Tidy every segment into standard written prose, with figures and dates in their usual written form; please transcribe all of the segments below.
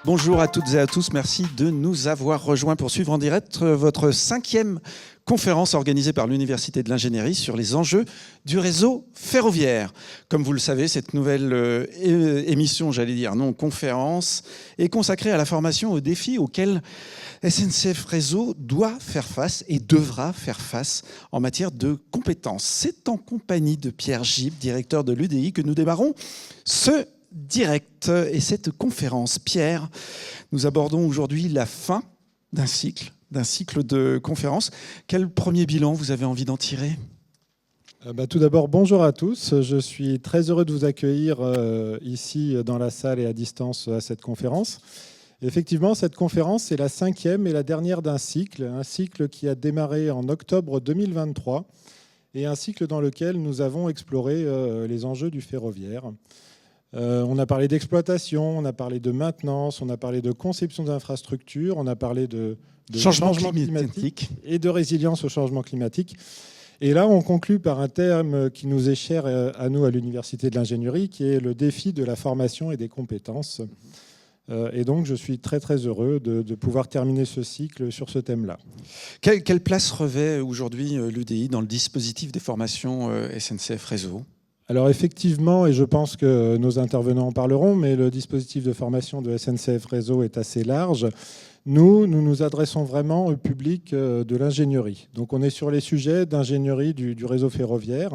Bonjour à toutes et à tous, merci de nous avoir rejoints pour suivre en direct votre 5e conférence organisée par l'Université de l'Ingénierie sur les enjeux du réseau ferroviaire. Comme vous le savez, cette nouvelle émission, non conférence, est consacrée à la formation aux défis auxquels SNCF Réseau doit faire face et devra faire face en matière de compétences. C'est en compagnie de Pierre Gibes, directeur de l'UDI, que nous démarrons ce direct et cette conférence. Pierre, nous abordons aujourd'hui la fin d'un cycle de conférences. Quel premier bilan vous avez envie d'en tirer ? Tout d'abord, bonjour à tous. Je suis très heureux de vous accueillir ici dans la salle et à distance à cette conférence. Effectivement, cette conférence est la 5e et la dernière d'un cycle, un cycle qui a démarré en octobre 2023 et un cycle dans lequel nous avons exploré les enjeux du ferroviaire. On a parlé d'exploitation, on a parlé de maintenance, on a parlé de conception d'infrastructures, on a parlé de changement climatique et de résilience au changement climatique. Et là, on conclut par un terme qui nous est cher à nous, à l'Université de l'Ingénierie, qui est le défi de la formation et des compétences. Et donc, je suis très, très heureux de pouvoir terminer ce cycle sur ce thème-là. Quelle place revêt aujourd'hui l'UDI dans le dispositif des formations SNCF Réseau ? Alors effectivement, et je pense que nos intervenants en parleront, mais le dispositif de formation de SNCF Réseau est assez large. Nous nous adressons vraiment au public de l'ingénierie. Donc on est sur les sujets d'ingénierie du réseau ferroviaire,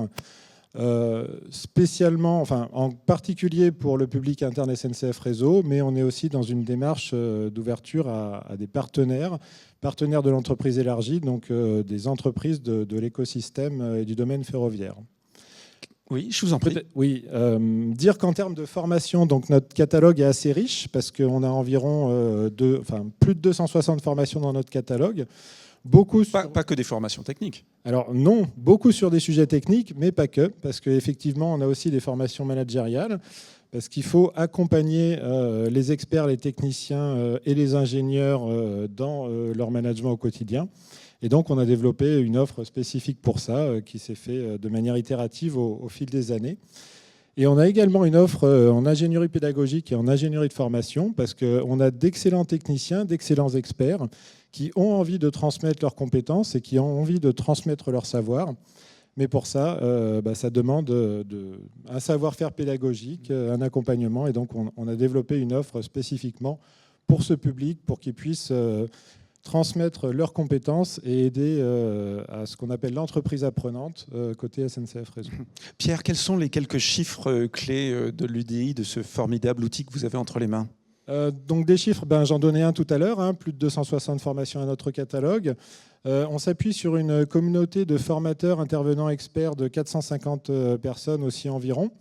spécialement, enfin en particulier pour le public interne SNCF Réseau, mais on est aussi dans une démarche d'ouverture à des partenaires de l'entreprise élargie, donc des entreprises de l'écosystème et du domaine ferroviaire. Oui, je vous en prie. Oui, dire qu'en termes de formation, donc notre catalogue est assez riche parce qu'on a environ plus de 260 formations dans notre catalogue. Pas que des formations techniques. Alors non, beaucoup sur des sujets techniques, mais pas que, parce qu'effectivement, on a aussi des formations managériales, parce qu'il faut accompagner les experts, les techniciens et les ingénieurs dans leur management au quotidien. Et donc, on a développé une offre spécifique pour ça, qui s'est fait de manière itérative au fil des années. Et on a également une offre en ingénierie pédagogique et en ingénierie de formation, parce qu'on a d'excellents techniciens, d'excellents experts qui ont envie de transmettre leurs compétences et qui ont envie de transmettre leur savoir. Mais pour ça, ça demande un savoir-faire pédagogique, un accompagnement. Et donc, on a développé une offre spécifiquement pour ce public, pour qu'ils puissent transmettre leurs compétences et aider à ce qu'on appelle l'entreprise apprenante côté SNCF Réseau. Pierre, quels sont les quelques chiffres clés de l'UDI, de ce formidable outil que vous avez entre les mains ? Donc des chiffres, j'en donnais un tout à l'heure, plus de 260 formations à notre catalogue. On s'appuie sur une communauté de formateurs, intervenants, experts de 450 personnes aussi environ.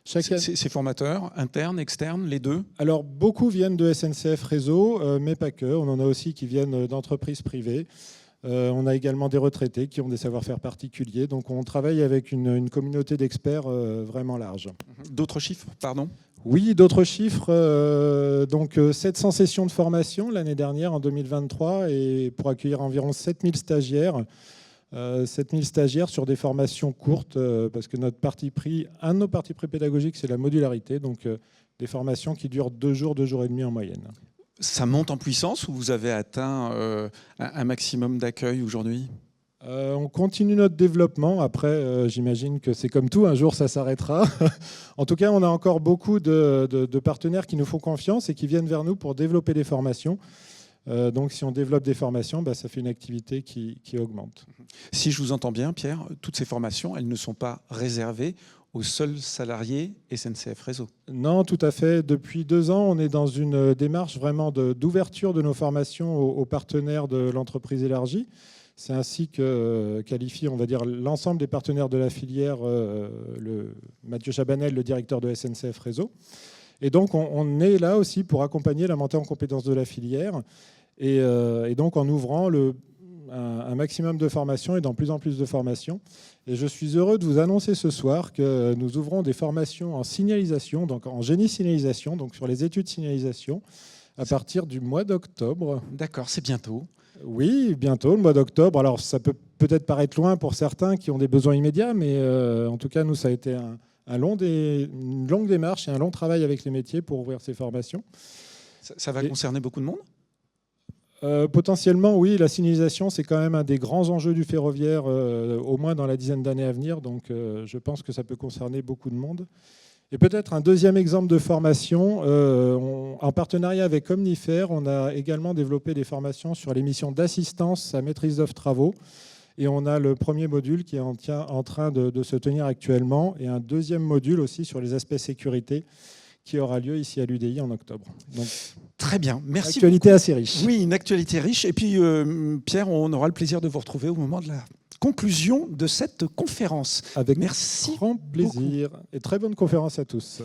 Ces formateurs, internes, externes, les deux ? Alors, beaucoup viennent de SNCF Réseau, mais pas que. On en a aussi qui viennent d'entreprises privées. On a également des retraités qui ont des savoir-faire particuliers. Donc, on travaille avec une communauté d'experts vraiment large. D'autres chiffres, pardon ? Oui, d'autres chiffres. Donc, 700 sessions de formation l'année dernière, en 2023, et pour accueillir environ 7000 stagiaires. 7000 stagiaires sur des formations courtes, parce que un de nos partis pris pédagogiques, c'est la modularité, donc des formations qui durent 2 jours et demi en moyenne. Ça monte en puissance ou vous avez atteint un maximum d'accueil aujourd'hui ? On continue notre développement. Après, j'imagine que c'est comme tout, un jour ça s'arrêtera. En tout cas, on a encore beaucoup de partenaires qui nous font confiance et qui viennent vers nous pour développer des formations. Donc, si on développe des formations, ça fait une activité qui augmente. Si je vous entends bien, Pierre, toutes ces formations, elles ne sont pas réservées aux seuls salariés SNCF Réseau. Non, tout à fait. Depuis 2 ans, on est dans une démarche vraiment d'ouverture de nos formations aux partenaires de l'entreprise élargie. C'est ainsi que qualifie, on va dire, l'ensemble des partenaires de la filière, Mathieu Chabanel, le directeur de SNCF Réseau. Et donc, on est là aussi pour accompagner la montée en compétences de la filière et donc en ouvrant un maximum de formations et dans plus en plus de formations. Et je suis heureux de vous annoncer ce soir que nous ouvrons des formations en signalisation, donc en génie signalisation, donc sur les études signalisation, à partir du mois d'octobre. D'accord, c'est bientôt. Oui, bientôt, le mois d'octobre. Alors, ça peut peut-être paraître loin pour certains qui ont des besoins immédiats, mais en tout cas, nous, ça a été une longue démarche et un long travail avec les métiers pour ouvrir ces formations. Ça va concerner beaucoup de monde ? Potentiellement, oui. La signalisation, c'est quand même un des grands enjeux du ferroviaire, au moins dans la dizaine d'années à venir. Donc, je pense que ça peut concerner beaucoup de monde. Et peut-être un deuxième exemple de formation. En partenariat avec Omnifer, on a également développé des formations sur les missions d'assistance à maîtrise d'œuvre travaux. Et on a le premier module qui est en train de se tenir actuellement, et un deuxième module aussi sur les aspects sécurité qui aura lieu ici à l'UDI en octobre. Donc, très bien, merci. Une actualité beaucoup. Assez riche. Oui, une actualité riche. Et puis, Pierre, on aura le plaisir de vous retrouver au moment de la conclusion de cette conférence. Avec merci grand plaisir. Beaucoup. Et très bonne conférence à tous.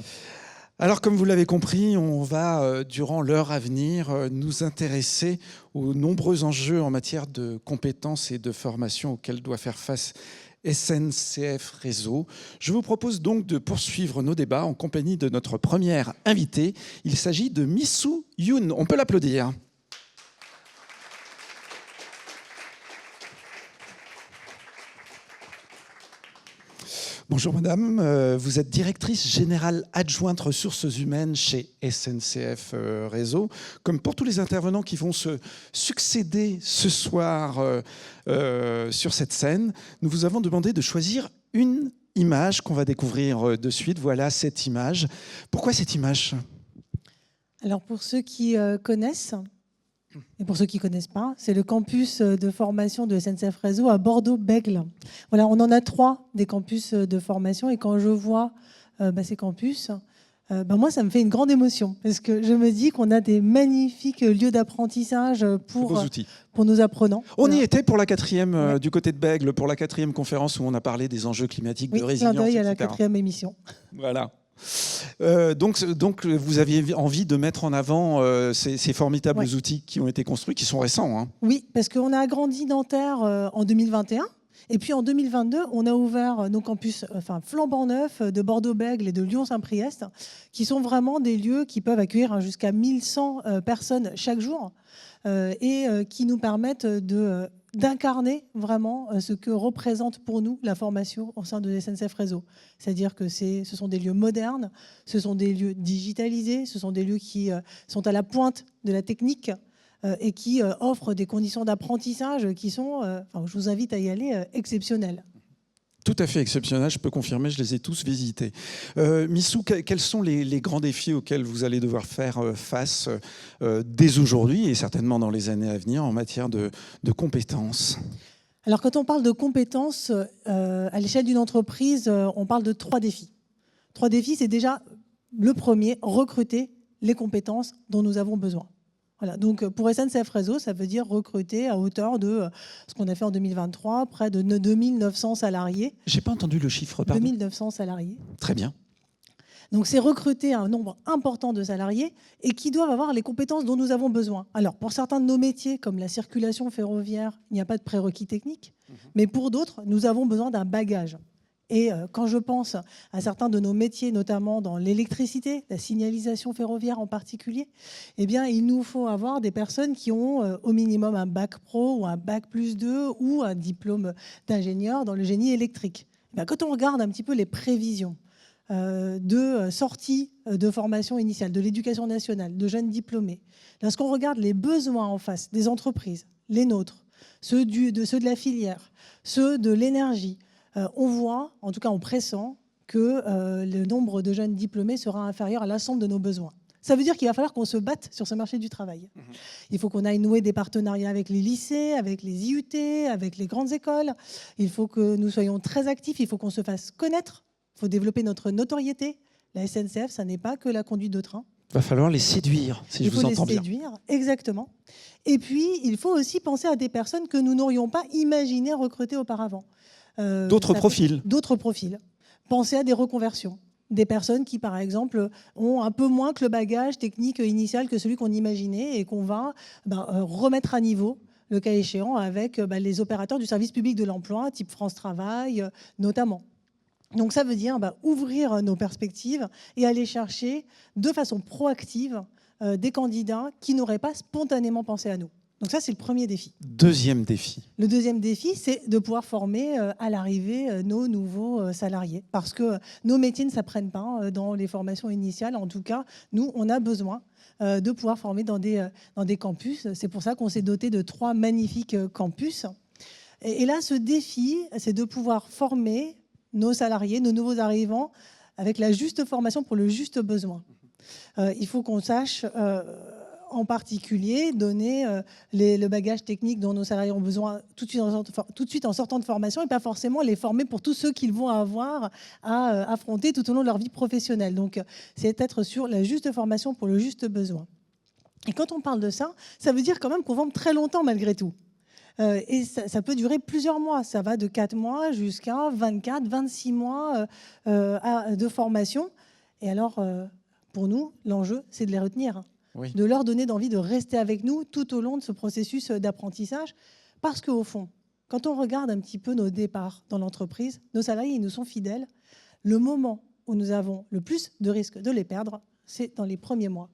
Alors, comme vous l'avez compris, on va, durant l'heure à venir, nous intéresser aux nombreux enjeux en matière de compétences et de formation auxquels doit faire face SNCF Réseau. Je vous propose donc de poursuivre nos débats en compagnie de notre première invitée. Il s'agit de Missou Youn. On peut l'applaudir. Bonjour madame, vous êtes directrice générale adjointe ressources humaines chez SNCF Réseau. Comme pour tous les intervenants qui vont se succéder ce soir sur cette scène, nous vous avons demandé de choisir une image qu'on va découvrir de suite. Voilà cette image. Pourquoi cette image ? Alors pour ceux qui connaissent, et pour ceux qui ne connaissent pas, c'est le campus de formation de SNCF Réseau à Bordeaux-Bègles. Voilà, on en a 3 des campus de formation, et quand je vois ces campus, moi, ça me fait une grande émotion, parce que je me dis qu'on a des magnifiques lieux d'apprentissage pour nos apprenants. On y était pour la 4e du côté de Bègles, pour la 4e conférence où on a parlé des enjeux climatiques, de résilience, clin d'œil etc. à la 4e émission. Voilà. Donc, vous aviez envie de mettre en avant ces formidables outils qui ont été construits, qui sont récents. Hein. Oui, parce qu'on a agrandi Nanterre en 2021. Et puis en 2022, on a ouvert nos campus flambant neufs de Bordeaux-Bègles et de Lyon-Saint-Priest, qui sont vraiment des lieux qui peuvent accueillir jusqu'à 1100 personnes chaque jour et qui nous permettent d'incarner vraiment ce que représente pour nous la formation au sein de SNCF Réseau. C'est-à-dire que ce sont des lieux modernes, ce sont des lieux digitalisés, ce sont des lieux qui sont à la pointe de la technique et qui offrent des conditions d'apprentissage qui sont, je vous invite à y aller, exceptionnelles. Tout à fait exceptionnel, je peux confirmer, je les ai tous visités. Missou, quels sont les grands défis auxquels vous allez devoir faire face dès aujourd'hui et certainement dans les années à venir en matière de compétences ? Alors quand on parle de compétences, à l'échelle d'une entreprise, on parle de 3 défis. 3 défis, c'est déjà le premier, recruter les compétences dont nous avons besoin. Voilà, donc pour SNCF Réseau, ça veut dire recruter à hauteur de ce qu'on a fait en 2023, près de 2900 salariés. Je n'ai pas entendu le chiffre, pardon. 2900 salariés. Très bien. Donc c'est recruter un nombre important de salariés et qui doivent avoir les compétences dont nous avons besoin. Alors pour certains de nos métiers, comme la circulation ferroviaire, il n'y a pas de prérequis techniques, mais pour d'autres, nous avons besoin d'un bagage. Et quand je pense à certains de nos métiers, notamment dans l'électricité, la signalisation ferroviaire en particulier, eh bien, il nous faut avoir des personnes qui ont au minimum un bac pro ou un bac +2 ou un diplôme d'ingénieur dans le génie électrique. Eh bien, quand on regarde un petit peu les prévisions de sortie de formation initiale, de l'éducation nationale, de jeunes diplômés, lorsqu'on regarde les besoins en face des entreprises, les nôtres, ceux de la filière, ceux de l'énergie, on voit, en tout cas on pressent, que le nombre de jeunes diplômés sera inférieur à l'ensemble de nos besoins. Ça veut dire qu'il va falloir qu'on se batte sur ce marché du travail. Il faut qu'on aille nouer des partenariats avec les lycées, avec les IUT, avec les grandes écoles. Il faut que nous soyons très actifs, il faut qu'on se fasse connaître, il faut développer notre notoriété. La SNCF, ça n'est pas que la conduite de train. Il va falloir les séduire, si je vous entends bien. Il faut les séduire, exactement. Et puis, il faut aussi penser à des personnes que nous n'aurions pas imaginé recruter auparavant. D'autres profils. D'autres profils. Pensez à des reconversions. Des personnes qui, par exemple, ont un peu moins que le bagage technique initial que celui qu'on imaginait et qu'on va remettre à niveau, le cas échéant, avec les opérateurs du service public de l'emploi, type France Travail, notamment. Donc ça veut dire ouvrir nos perspectives et aller chercher de façon proactive des candidats qui n'auraient pas spontanément pensé à nous. Donc ça, c'est le premier défi. Deuxième défi. Le deuxième défi, c'est de pouvoir former à l'arrivée nos nouveaux salariés. Parce que nos métiers ne s'apprennent pas dans les formations initiales. En tout cas, nous, on a besoin de pouvoir former dans des campus. C'est pour ça qu'on s'est doté de 3 magnifiques campus. Et là, ce défi, c'est de pouvoir former nos salariés, nos nouveaux arrivants, avec la juste formation pour le juste besoin. Il faut qu'on sache... en particulier, donner le bagage technique dont nos salariés ont besoin tout de suite en sortant de formation et pas forcément les former pour tous ceux qu'ils vont avoir à affronter tout au long de leur vie professionnelle. Donc, c'est être sur la juste formation pour le juste besoin. Et quand on parle de ça, ça veut dire quand même qu'on forme très longtemps malgré tout. Et ça peut durer plusieurs mois. Ça va de 4 mois jusqu'à 24, 26 mois de formation. Et alors, pour nous, l'enjeu, c'est de les retenir. Oui. De leur donner envie de rester avec nous tout au long de ce processus d'apprentissage. Parce qu'au fond, quand on regarde un petit peu nos départs dans l'entreprise, nos salariés ils nous sont fidèles. Le moment où nous avons le plus de risques de les perdre, c'est dans les premiers mois.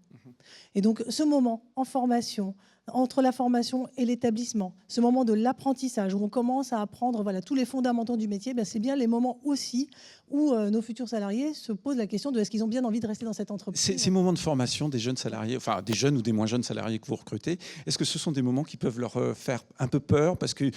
Et donc ce moment en formation, entre la formation et l'établissement, ce moment de l'apprentissage où on commence à apprendre tous les fondamentaux du métier, c'est bien les moments aussi où nos futurs salariés se posent la question de est-ce qu'ils ont bien envie de rester dans cette entreprise. Ces moments de formation des jeunes salariés, enfin des jeunes ou des moins jeunes salariés que vous recrutez, est-ce que ce sont des moments qui peuvent leur faire un peu peur parce que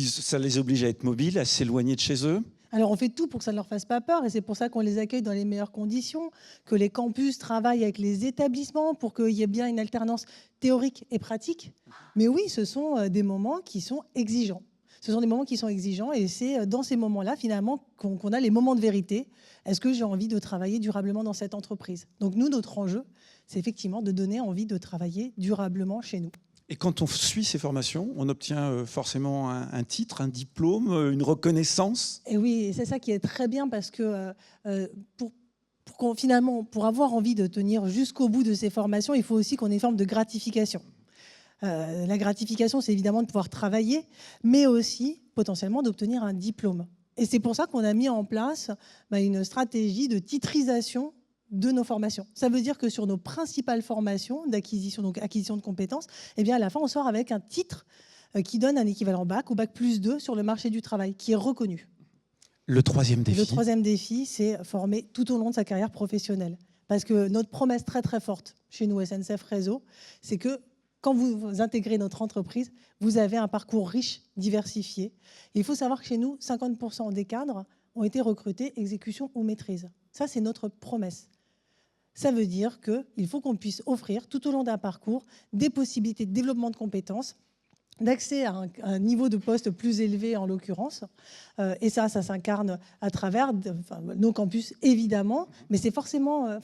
ça les oblige à être mobiles, à s'éloigner de chez eux ? Alors, on fait tout pour que ça ne leur fasse pas peur et c'est pour ça qu'on les accueille dans les meilleures conditions, que les campus travaillent avec les établissements pour qu'il y ait bien une alternance théorique et pratique. Mais oui, ce sont des moments qui sont exigeants. Ce sont des moments qui sont exigeants et c'est dans ces moments-là, finalement, qu'on a les moments de vérité. Est-ce que j'ai envie de travailler durablement dans cette entreprise ? Donc nous, notre enjeu, c'est effectivement de donner envie de travailler durablement chez nous. Et quand on suit ces formations, on obtient forcément un titre, un diplôme, une reconnaissance. Et oui, c'est ça qui est très bien parce que finalement, pour avoir envie de tenir jusqu'au bout de ces formations, il faut aussi qu'on ait une forme de gratification. La gratification, c'est évidemment de pouvoir travailler, mais aussi potentiellement d'obtenir un diplôme. Et c'est pour ça qu'on a mis en place une stratégie de titrisation de nos formations. Ça veut dire que sur nos principales formations d'acquisition, donc acquisition de compétences, eh bien à la fin, on sort avec un titre qui donne un équivalent bac ou bac plus 2 sur le marché du travail, qui est reconnu. Le troisième défi. Le troisième défi, c'est former tout au long de sa carrière professionnelle. Parce que notre promesse très très forte chez nous, SNCF Réseau, c'est que quand vous intégrez notre entreprise, vous avez un parcours riche, diversifié. Et il faut savoir que chez nous, 50% des cadres ont été recrutés exécution ou maîtrise. Ça, c'est notre promesse. Ça veut dire qu'il faut qu'on puisse offrir tout au long d'un parcours des possibilités de développement de compétences, d'accès à un niveau de poste plus élevé en l'occurrence. Et ça s'incarne à travers nos campus évidemment, mais c'est forcément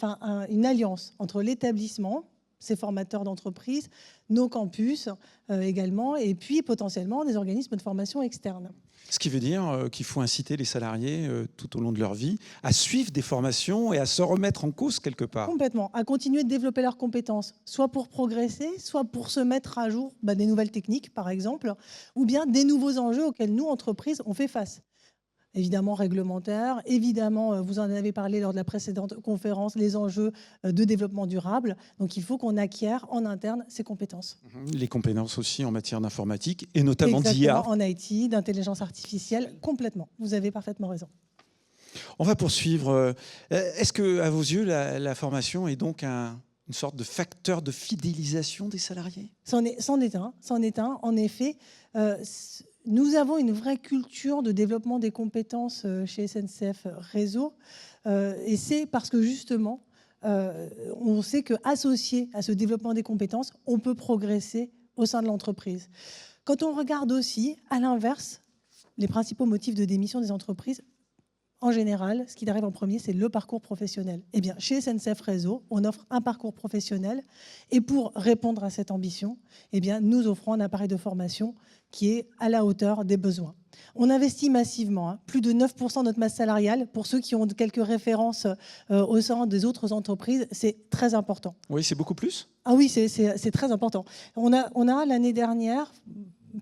une alliance entre l'établissement, ces formateurs d'entreprise, nos campus également, et puis potentiellement des organismes de formation externes. Ce qui veut dire qu'il faut inciter les salariés tout au long de leur vie à suivre des formations et à se remettre en cause quelque part. Complètement, à continuer de développer leurs compétences, soit pour progresser, soit pour se mettre à jour des nouvelles techniques, par exemple, ou bien des nouveaux enjeux auxquels nous, entreprises, on fait face. Évidemment réglementaire, évidemment, vous en avez parlé lors de la précédente conférence, les enjeux de développement durable. Donc il faut qu'on acquiert en interne ces compétences. Les compétences aussi en matière d'informatique et notamment d'IA. En IT, d'intelligence artificielle, complètement. Vous avez parfaitement raison. On va poursuivre. Est-ce que, à vos yeux, la formation est donc une sorte de facteur de fidélisation des salariés ? C'en est un. En effet, nous avons une vraie culture de développement des compétences chez SNCF Réseau. Et c'est parce que justement, on sait qu'associé à ce développement des compétences, on peut progresser au sein de l'entreprise. Quand on regarde aussi, à l'inverse, les principaux motifs de démission des entreprises, en général, ce qui arrive en premier, c'est le parcours professionnel. Eh bien, chez SNCF Réseau, on offre un parcours professionnel. Et pour répondre à cette ambition, eh bien, nous offrons un appareil de formation qui est à la hauteur des besoins. On investit massivement, plus de 9% de notre masse salariale. Pour ceux qui ont quelques références au sein des autres entreprises, c'est très important. Oui, c'est beaucoup plus ? Ah oui, c'est très important. On a l'année dernière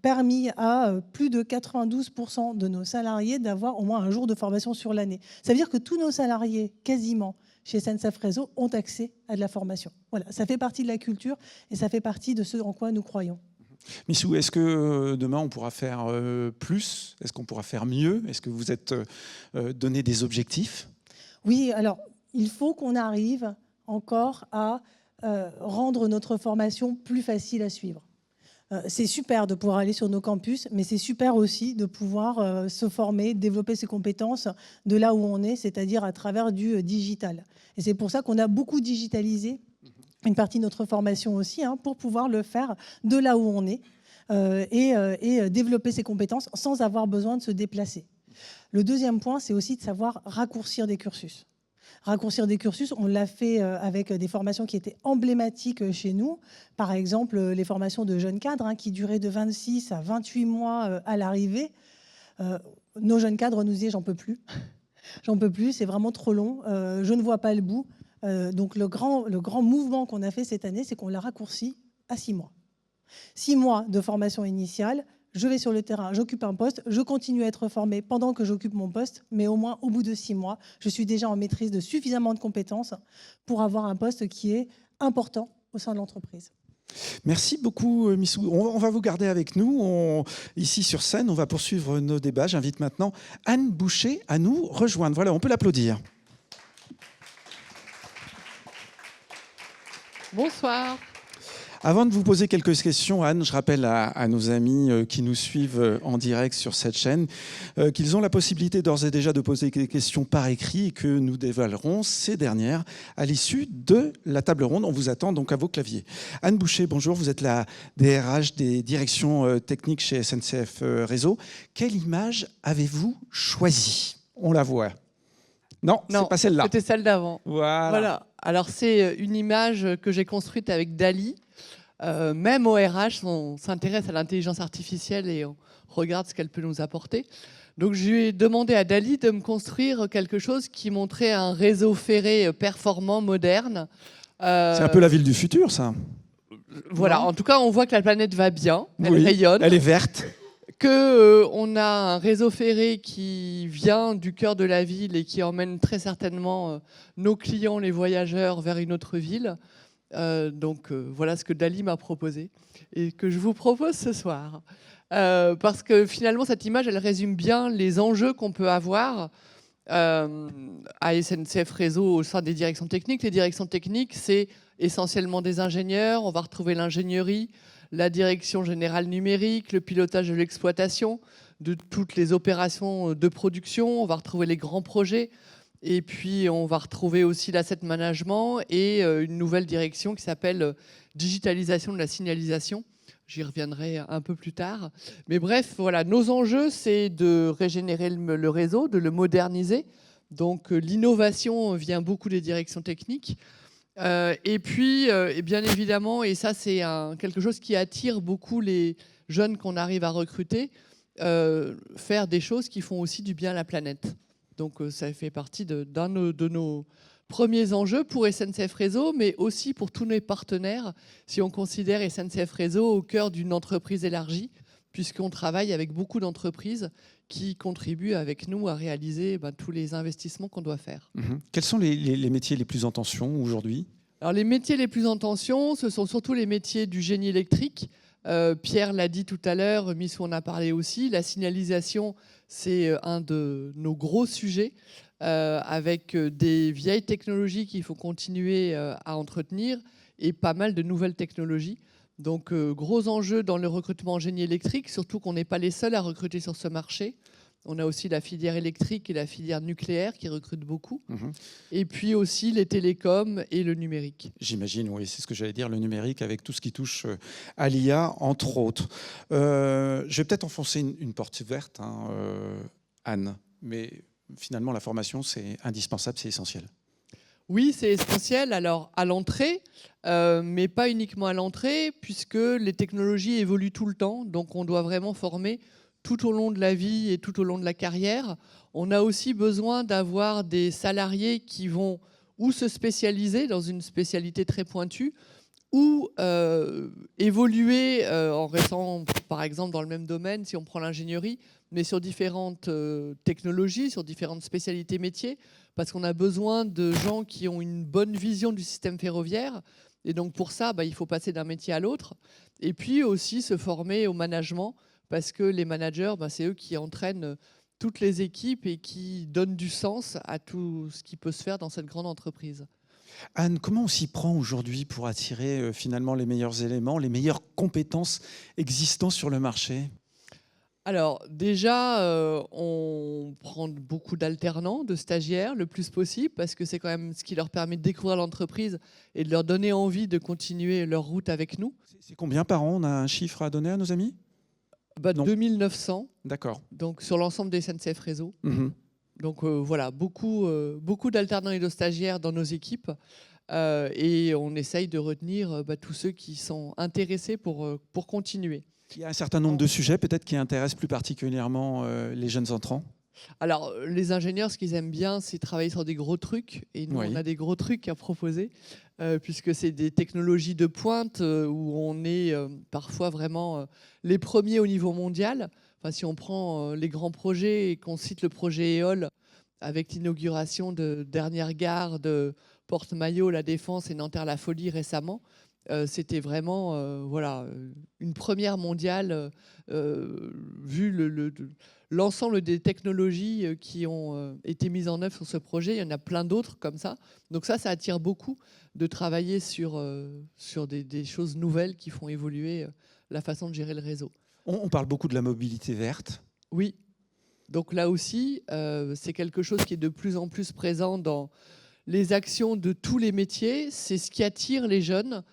permis à plus de 92% de nos salariés d'avoir au moins un jour de formation sur l'année. Ça veut dire que tous nos salariés, quasiment, chez SNCF Réseau, ont accès à de la formation. Voilà, ça fait partie de la culture et ça fait partie de ce en quoi nous croyons. Missou, est-ce que demain on pourra faire plus? Est-ce qu'on pourra faire mieux? Est-ce que vous êtes donné des objectifs? Oui, alors il faut qu'on arrive encore à rendre notre formation plus facile à suivre. C'est super de pouvoir aller sur nos campus, mais c'est super aussi de pouvoir se former, développer ses compétences de là où on est, c'est-à-dire à travers du digital. Et c'est pour ça qu'on a beaucoup digitalisé une partie de notre formation aussi, pour pouvoir le faire de là où on est et développer ses compétences sans avoir besoin de se déplacer. Le deuxième point, c'est aussi de savoir raccourcir des cursus. Raccourcir des cursus, on l'a fait avec des formations qui étaient emblématiques chez nous. Par exemple, les formations de jeunes cadres qui duraient de 26 à 28 mois à l'arrivée. Nos jeunes cadres nous disaient « j'en peux plus, j'en peux plus, c'est vraiment trop long, je ne vois pas le bout ». Donc le grand mouvement qu'on a fait cette année, c'est qu'on l'a raccourci à 6 mois. 6 mois de formation initiale, je vais sur le terrain, j'occupe un poste, je continue à être formée pendant que j'occupe mon poste, mais au moins au bout de 6 mois, je suis déjà en maîtrise de suffisamment de compétences pour avoir un poste qui est important au sein de l'entreprise. Merci beaucoup, Missou. On va vous garder avec nous. Ici sur scène, on va poursuivre nos débats. J'invite maintenant Anne Boucher à nous rejoindre. Voilà, on peut l'applaudir. Bonsoir. Avant de vous poser quelques questions, Anne, je rappelle à nos amis qui nous suivent en direct sur cette chaîne qu'ils ont la possibilité d'ores et déjà de poser des questions par écrit et que nous dévoilerons ces dernières à l'issue de la table ronde. On vous attend donc à vos claviers. Anne Boucher, bonjour, vous êtes la DRH des directions techniques chez SNCF Réseau. Quelle image avez-vous choisie? On la voit. Non, c'est pas celle-là. C'était celle d'avant. Voilà. Alors, c'est une image que j'ai construite avec Dali. Même au RH, on s'intéresse à l'intelligence artificielle et on regarde ce qu'elle peut nous apporter. Donc, je lui ai demandé à Dali de me construire quelque chose qui montrait un réseau ferré performant, moderne. C'est un peu la ville du futur, ça. Voilà, Non. En tout cas, on voit que la planète va bien, elle Oui, rayonne. elle est verte. Qu'on a un réseau ferré qui vient du cœur de la ville et qui emmène très certainement nos clients, les voyageurs, vers une autre ville. Voilà ce que Dali m'a proposé et que je vous propose ce soir. Parce que finalement, cette image, elle résume bien les enjeux qu'on peut avoir à SNCF Réseau au sein des directions techniques. Les directions techniques, c'est essentiellement des ingénieurs. On va retrouver l'ingénierie, la direction générale numérique, le pilotage de l'exploitation, de toutes les opérations de production. On va retrouver les grands projets. Et puis, on va retrouver aussi l'asset management et une nouvelle direction qui s'appelle digitalisation de la signalisation. J'y reviendrai un peu plus tard. Mais bref, voilà, nos enjeux, c'est de régénérer le réseau, de le moderniser. Donc, l'innovation vient beaucoup des directions techniques. Et puis, bien évidemment, et ça, c'est quelque chose qui attire beaucoup les jeunes qu'on arrive à recruter, faire des choses qui font aussi du bien à la planète. Donc ça fait partie d'un de nos premiers enjeux pour SNCF Réseau, mais aussi pour tous nos partenaires, si on considère SNCF Réseau au cœur d'une entreprise élargie, puisqu'on travaille avec beaucoup d'entreprises qui contribuent avec nous à réaliser tous les investissements qu'on doit faire. Quels sont les métiers les plus en tension aujourd'hui? Alors les métiers les plus en tension, ce sont surtout les métiers du génie électrique. Pierre l'a dit tout à l'heure, Missou en a parlé aussi. La signalisation, c'est un de nos gros sujets avec des vieilles technologies qu'il faut continuer à entretenir et pas mal de nouvelles technologies. Donc gros enjeu dans le recrutement en génie électrique, surtout qu'on n'est pas les seuls à recruter sur ce marché. On a aussi la filière électrique et la filière nucléaire qui recrutent beaucoup. Et puis aussi les télécoms et le numérique. J'imagine, oui, c'est ce que j'allais dire, le numérique avec tout ce qui touche à l'IA, entre autres. Je vais peut-être enfoncer une porte verte, Anne, mais finalement, la formation, c'est indispensable, c'est essentiel. Oui, c'est essentiel. Alors, à l'entrée, mais pas uniquement à l'entrée, puisque les technologies évoluent tout le temps. Donc, on doit vraiment former tout au long de la vie et tout au long de la carrière. On a aussi besoin d'avoir des salariés qui vont ou se spécialiser dans une spécialité très pointue ou évoluer en restant, par exemple, dans le même domaine, si on prend l'ingénierie, mais sur différentes technologies, sur différentes spécialités métiers, parce qu'on a besoin de gens qui ont une bonne vision du système ferroviaire Et donc pour ça, il faut passer d'un métier à l'autre. Et puis aussi se former au management, parce que les managers, c'est eux qui entraînent toutes les équipes et qui donnent du sens à tout ce qui peut se faire dans cette grande entreprise. Anne, comment on s'y prend aujourd'hui pour attirer finalement les meilleurs éléments, les meilleures compétences existantes sur le marché ? Alors déjà, on prend beaucoup d'alternants, de stagiaires, le plus possible, parce que c'est quand même ce qui leur permet de découvrir l'entreprise et de leur donner envie de continuer leur route avec nous. C'est combien par an ? On a un chiffre à donner à nos amis ? Non. 2900, D'accord. donc sur l'ensemble des SNCF Réseau. Mhm. Donc voilà, beaucoup d'alternants et de stagiaires dans nos équipes. Et on essaye de retenir tous ceux qui sont intéressés pour continuer. Il y a un certain nombre de sujets peut-être qui intéressent plus particulièrement les jeunes entrants. Alors, les ingénieurs, ce qu'ils aiment bien, c'est travailler sur des gros trucs. Et nous, Oui. on a des gros trucs à proposer, puisque c'est des technologies de pointe où on est parfois vraiment les premiers au niveau mondial. Enfin, si on prend les grands projets et qu'on cite le projet EOL, avec l'inauguration de dernière gare de Porte-Maillot, La Défense et Nanterre-La Folie récemment, c'était vraiment une première mondiale vu l'ensemble des technologies qui ont été mises en œuvre sur ce projet. Il y en a plein d'autres comme ça. Donc ça attire beaucoup de travailler sur des choses nouvelles qui font évoluer la façon de gérer le réseau. On parle beaucoup de la mobilité verte. Oui. Donc là aussi, c'est quelque chose qui est de plus en plus présent dans les actions de tous les métiers. C'est ce qui attire les jeunes.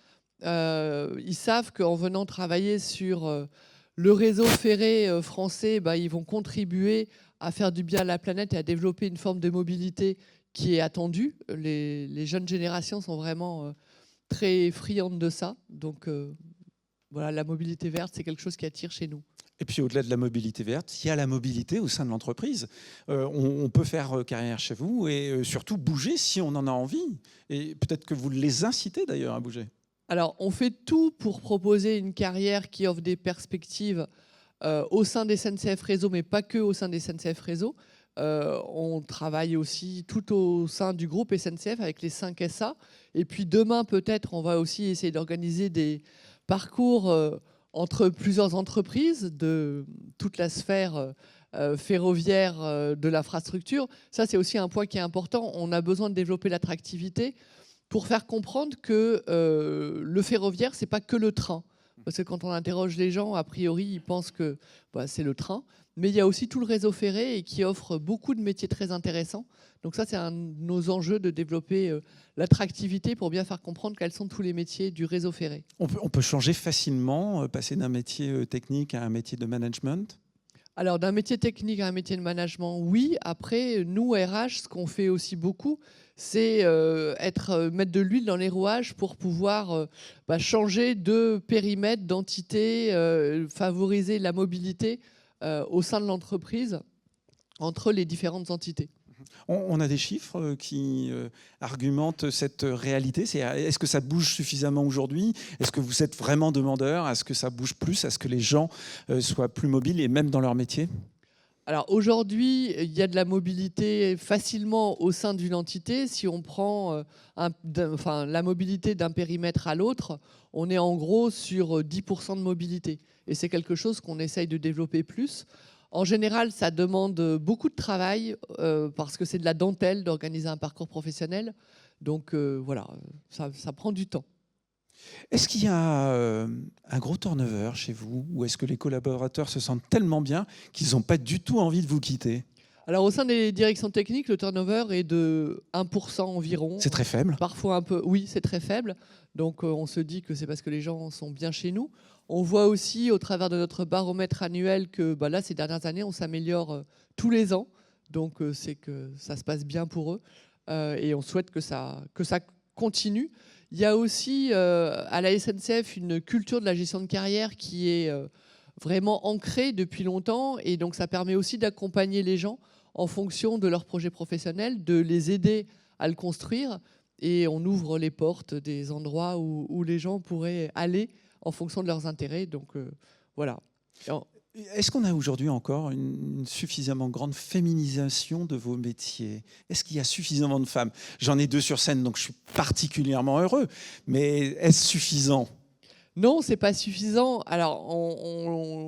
Ils savent qu'en venant travailler sur le réseau ferré français, ils vont contribuer à faire du bien à la planète et à développer une forme de mobilité qui est attendue. Les jeunes générations sont vraiment très friandes de ça. Donc voilà, la mobilité verte, c'est quelque chose qui attire chez nous. Et puis au-delà de la mobilité verte, il y a la mobilité au sein de l'entreprise. On peut faire carrière chez vous et surtout bouger si on en a envie. Et peut-être que vous les incitez d'ailleurs à bouger. Alors, on fait tout pour proposer une carrière qui offre des perspectives au sein des SNCF Réseau, mais pas que au sein des SNCF Réseau. On travaille aussi tout au sein du groupe SNCF avec les 5 SA. Et puis demain, peut-être, on va aussi essayer d'organiser des parcours entre plusieurs entreprises de toute la sphère ferroviaire de l'infrastructure. Ça, c'est aussi un point qui est important. On a besoin de développer l'attractivité pour faire comprendre que le ferroviaire, c'est pas que le train. Parce que quand on interroge les gens, a priori, ils pensent que c'est le train. Mais il y a aussi tout le réseau ferré et qui offre beaucoup de métiers très intéressants. Donc ça, c'est un de nos enjeux de développer l'attractivité pour bien faire comprendre quels sont tous les métiers du réseau ferré. On peut changer facilement, passer d'un métier technique à un métier de management ? Alors, d'un métier technique à un métier de management, oui. Après, nous, RH, ce qu'on fait aussi beaucoup, c'est mettre de l'huile dans les rouages pour pouvoir changer de périmètre, d'entité, favoriser la mobilité au sein de l'entreprise entre les différentes entités. On a des chiffres qui argumentent cette réalité. Est-ce que ça bouge suffisamment aujourd'hui ? Est-ce que vous êtes vraiment demandeur à ce que ça bouge plus, à ce que les gens soient plus mobiles et même dans leur métier ? Alors aujourd'hui, il y a de la mobilité facilement au sein d'une entité. Si on prend la mobilité d'un périmètre à l'autre, on est en gros sur 10% de mobilité. Et c'est quelque chose qu'on essaye de développer plus. En général, ça demande beaucoup de travail parce que c'est de la dentelle d'organiser un parcours professionnel. Donc voilà, ça prend du temps. Est-ce qu'il y a un gros turnover chez vous ou est-ce que les collaborateurs se sentent tellement bien qu'ils n'ont pas du tout envie de vous quitter ? Alors au sein des directions techniques, le turnover est de 1% environ. C'est très faible. Parfois un peu, oui, c'est très faible. Donc on se dit que c'est parce que les gens sont bien chez nous. On voit aussi au travers de notre baromètre annuel que là, ces dernières années, on s'améliore tous les ans. Donc c'est que ça se passe bien pour eux. Et on souhaite que ça continue. Il y a aussi à la SNCF une culture de la gestion de carrière qui est vraiment ancrée depuis longtemps. Et donc ça permet aussi d'accompagner les gens en fonction de leur projet professionnel, de les aider à le construire. Et on ouvre les portes des endroits où les gens pourraient aller en fonction de leurs intérêts. Donc voilà. Est-ce qu'on a aujourd'hui encore une suffisamment grande féminisation de vos métiers? Est-ce qu'il y a suffisamment de femmes? J'en ai 2 sur scène, donc je suis particulièrement heureux. Mais est-ce suffisant? Non, c'est pas suffisant. Alors,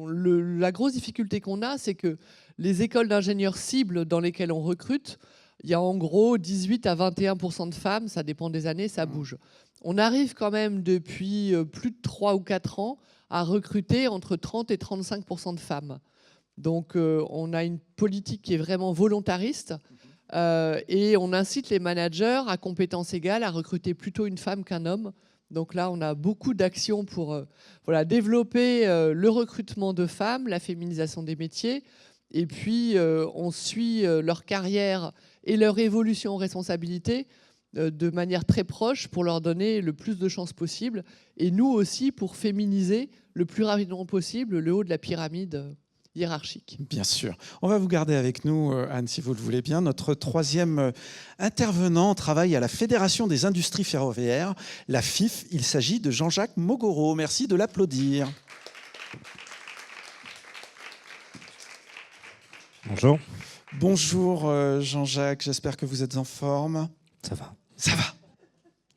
la grosse difficulté qu'on a, c'est que les écoles d'ingénieurs cibles dans lesquelles on recrute, il y a en gros 18 à 21% de femmes, ça dépend des années, ça bouge. On arrive quand même depuis plus de 3 ou 4 ans à recruter entre 30 et 35% de femmes. Donc on a une politique qui est vraiment volontariste et on incite les managers à compétences égales à recruter plutôt une femme qu'un homme. Donc là, on a beaucoup d'actions pour développer le recrutement de femmes, la féminisation des métiers. Et puis, on suit leur carrière et leur évolution en responsabilité de manière très proche pour leur donner le plus de chances possible. Et nous aussi, pour féminiser le plus rapidement possible le haut de la pyramide hiérarchique. Bien sûr. On va vous garder avec nous, Anne, si vous le voulez bien. Notre 3e intervenant travaille à la Fédération des industries ferroviaires, la FIF. Il s'agit de Jean-Jacques Mogoro. Merci de l'applaudir. Bonjour. Bonjour Jean-Jacques, j'espère que vous êtes en forme. Ça va. Ça va.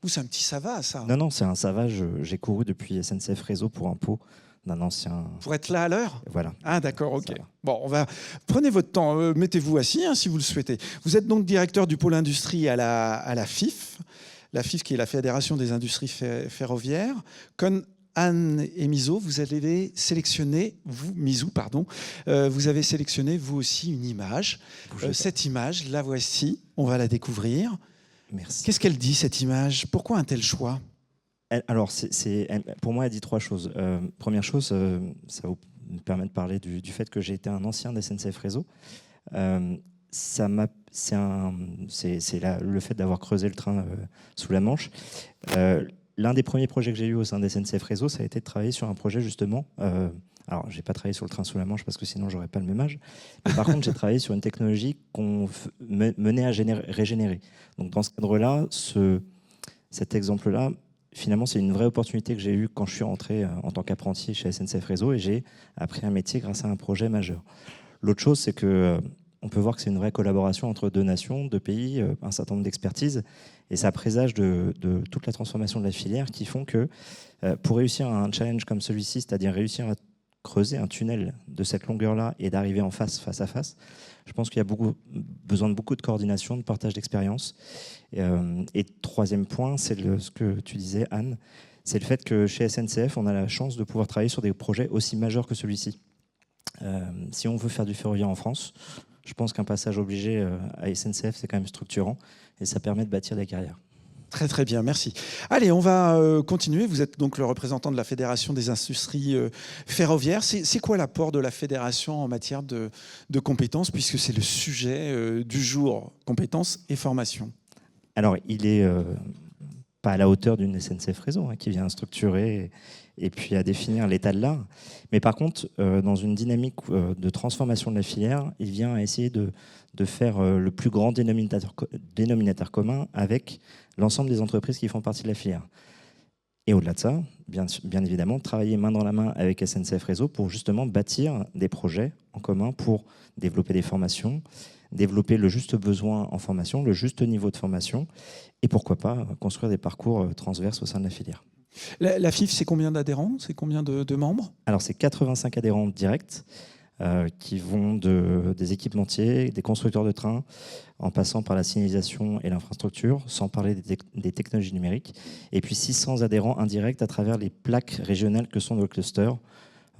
Ou c'est un petit ça va, ça? Non, c'est un ça va. J'ai couru depuis SNCF Réseau pour un pot d'un ancien... Pour être là à l'heure? Voilà. Ah d'accord, ok. Ça va. Bon, prenez votre temps, mettez-vous assis si vous le souhaitez. Vous êtes donc directeur du pôle industrie à la FIF. La FIF qui est la Fédération des industries ferroviaires. Comme Anne et Miso, vous avez sélectionné, vous avez sélectionné vous aussi une image. Cette image, la voici, on va la découvrir. Merci. Qu'est-ce qu'elle dit, cette image? Pourquoi un tel choix? Alors, pour moi, elle dit 3 choses. Première chose, ça va me permettre de parler du fait que j'ai été un ancien de SNCF Réseau. C'est le fait d'avoir creusé le train sous la Manche. L'un des premiers projets que j'ai eu au sein de SNCF Réseau, ça a été de travailler sur un projet justement. Alors, j'ai pas travaillé sur le train sous la Manche parce que sinon j'aurais pas le même âge. Mais par contre, j'ai travaillé sur une technologie qu'on menait à régénérer. Donc, dans ce cadre-là, cet exemple-là, finalement, c'est une vraie opportunité que j'ai eue quand je suis rentré en tant qu'apprenti chez SNCF Réseau et j'ai appris un métier grâce à un projet majeur. L'autre chose, c'est que on peut voir que c'est une vraie collaboration entre 2 nations, 2 pays, un certain nombre d'expertises, et ça présage de toute la transformation de la filière qui font que pour réussir un challenge comme celui-ci, c'est-à-dire réussir à creuser un tunnel de cette longueur-là et d'arriver en face à face, je pense qu'il y a besoin de beaucoup de coordination, de partage d'expérience. Et 3e point, c'est ce que tu disais, Anne, c'est le fait que chez SNCF, on a la chance de pouvoir travailler sur des projets aussi majeurs que celui-ci. Si on veut faire du ferroviaire en France, je pense qu'un passage obligé à SNCF, c'est quand même structurant et ça permet de bâtir des carrières. Très très bien, merci. Allez, on va continuer. Vous êtes donc le représentant de la Fédération des industries ferroviaires. C'est quoi l'apport de la Fédération en matière de compétences, puisque c'est le sujet du jour, compétences et formation? Alors, il est pas à la hauteur d'une SNCF Réseau qui vient structurer et puis à définir l'état de l'art. Mais par contre, dans une dynamique de transformation de la filière, il vient à essayer de faire le plus grand dénominateur commun avec l'ensemble des entreprises qui font partie de la filière. Et au-delà de ça, bien évidemment, travailler main dans la main avec SNCF Réseau pour justement bâtir des projets en commun pour développer des formations, développer le juste besoin en formation, le juste niveau de formation, et pourquoi pas construire des parcours transverses au sein de la filière. La FIF, c'est combien d'adhérents? C'est combien de membres? Alors, c'est 85 adhérents directs qui vont des équipementiers, des constructeurs de trains, en passant par la signalisation et l'infrastructure, sans parler des technologies numériques. Et puis 600 adhérents indirects à travers les plaques régionales que sont nos clusters.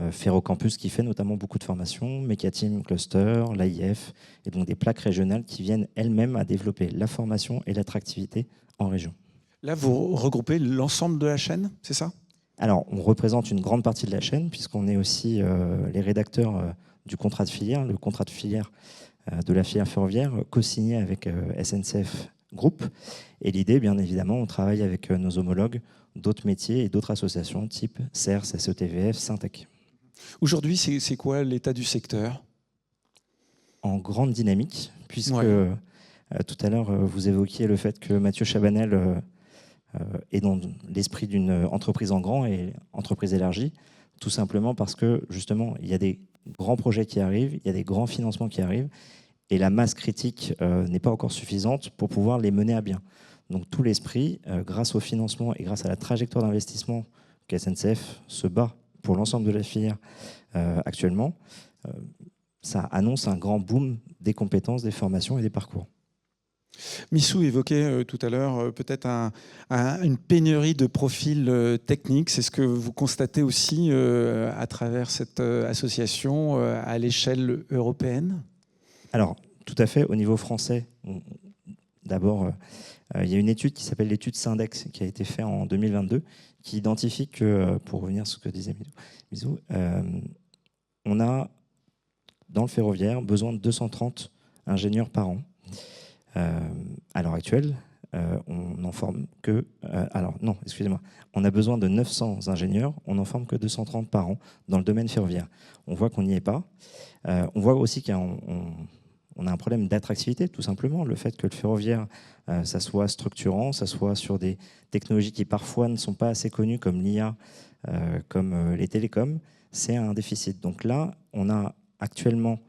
Ferrocampus qui fait notamment beaucoup de formations, Mecateam Cluster, l'AIF, et donc des plaques régionales qui viennent elles-mêmes à développer la formation et l'attractivité en région. Là, vous regroupez l'ensemble de la chaîne, c'est ça? Alors, on représente une grande partie de la chaîne, puisqu'on est aussi les rédacteurs du contrat de filière, le contrat de filière de la filière ferroviaire, co-signé avec SNCF Group. Et l'idée, bien évidemment, on travaille avec nos homologues d'autres métiers et d'autres associations, type CERS, SETVF, Syntec. Aujourd'hui, c'est quoi l'état du secteur? En grande dynamique, puisque tout à l'heure, vous évoquiez le fait que Mathieu Chabanel est dans l'esprit d'une entreprise en grand et entreprise élargie, tout simplement parce que, justement, il y a des grands projets qui arrivent, il y a des grands financements qui arrivent, et la masse critique n'est pas encore suffisante pour pouvoir les mener à bien. Donc tout l'esprit, grâce au financement et grâce à la trajectoire d'investissement que SNCF se bat pour l'ensemble de la filière actuellement, ça annonce un grand boom des compétences, des formations et des parcours. Missou évoquait tout à l'heure peut-être une pénurie de profils techniques. C'est ce que vous constatez aussi à travers cette association à l'échelle européenne ? Alors, tout à fait. Au niveau français, d'abord, il y a une étude qui s'appelle l'étude Syndex qui a été faite en 2022 qui identifie que, pour revenir sur ce que disait Missou, on a, dans le ferroviaire, besoin de 230 ingénieurs par an. À l'heure actuelle, on n'en forme que... on a besoin de 900 ingénieurs, on n'en forme que 230 par an dans le domaine ferroviaire. On voit qu'on n'y est pas. On voit aussi qu'on a un problème d'attractivité, tout simplement. Le fait que le ferroviaire, ça soit structurant, ça soit sur des technologies qui parfois ne sont pas assez connues, comme l'IA, comme les télécoms, c'est un déficit. Donc là, on a actuellement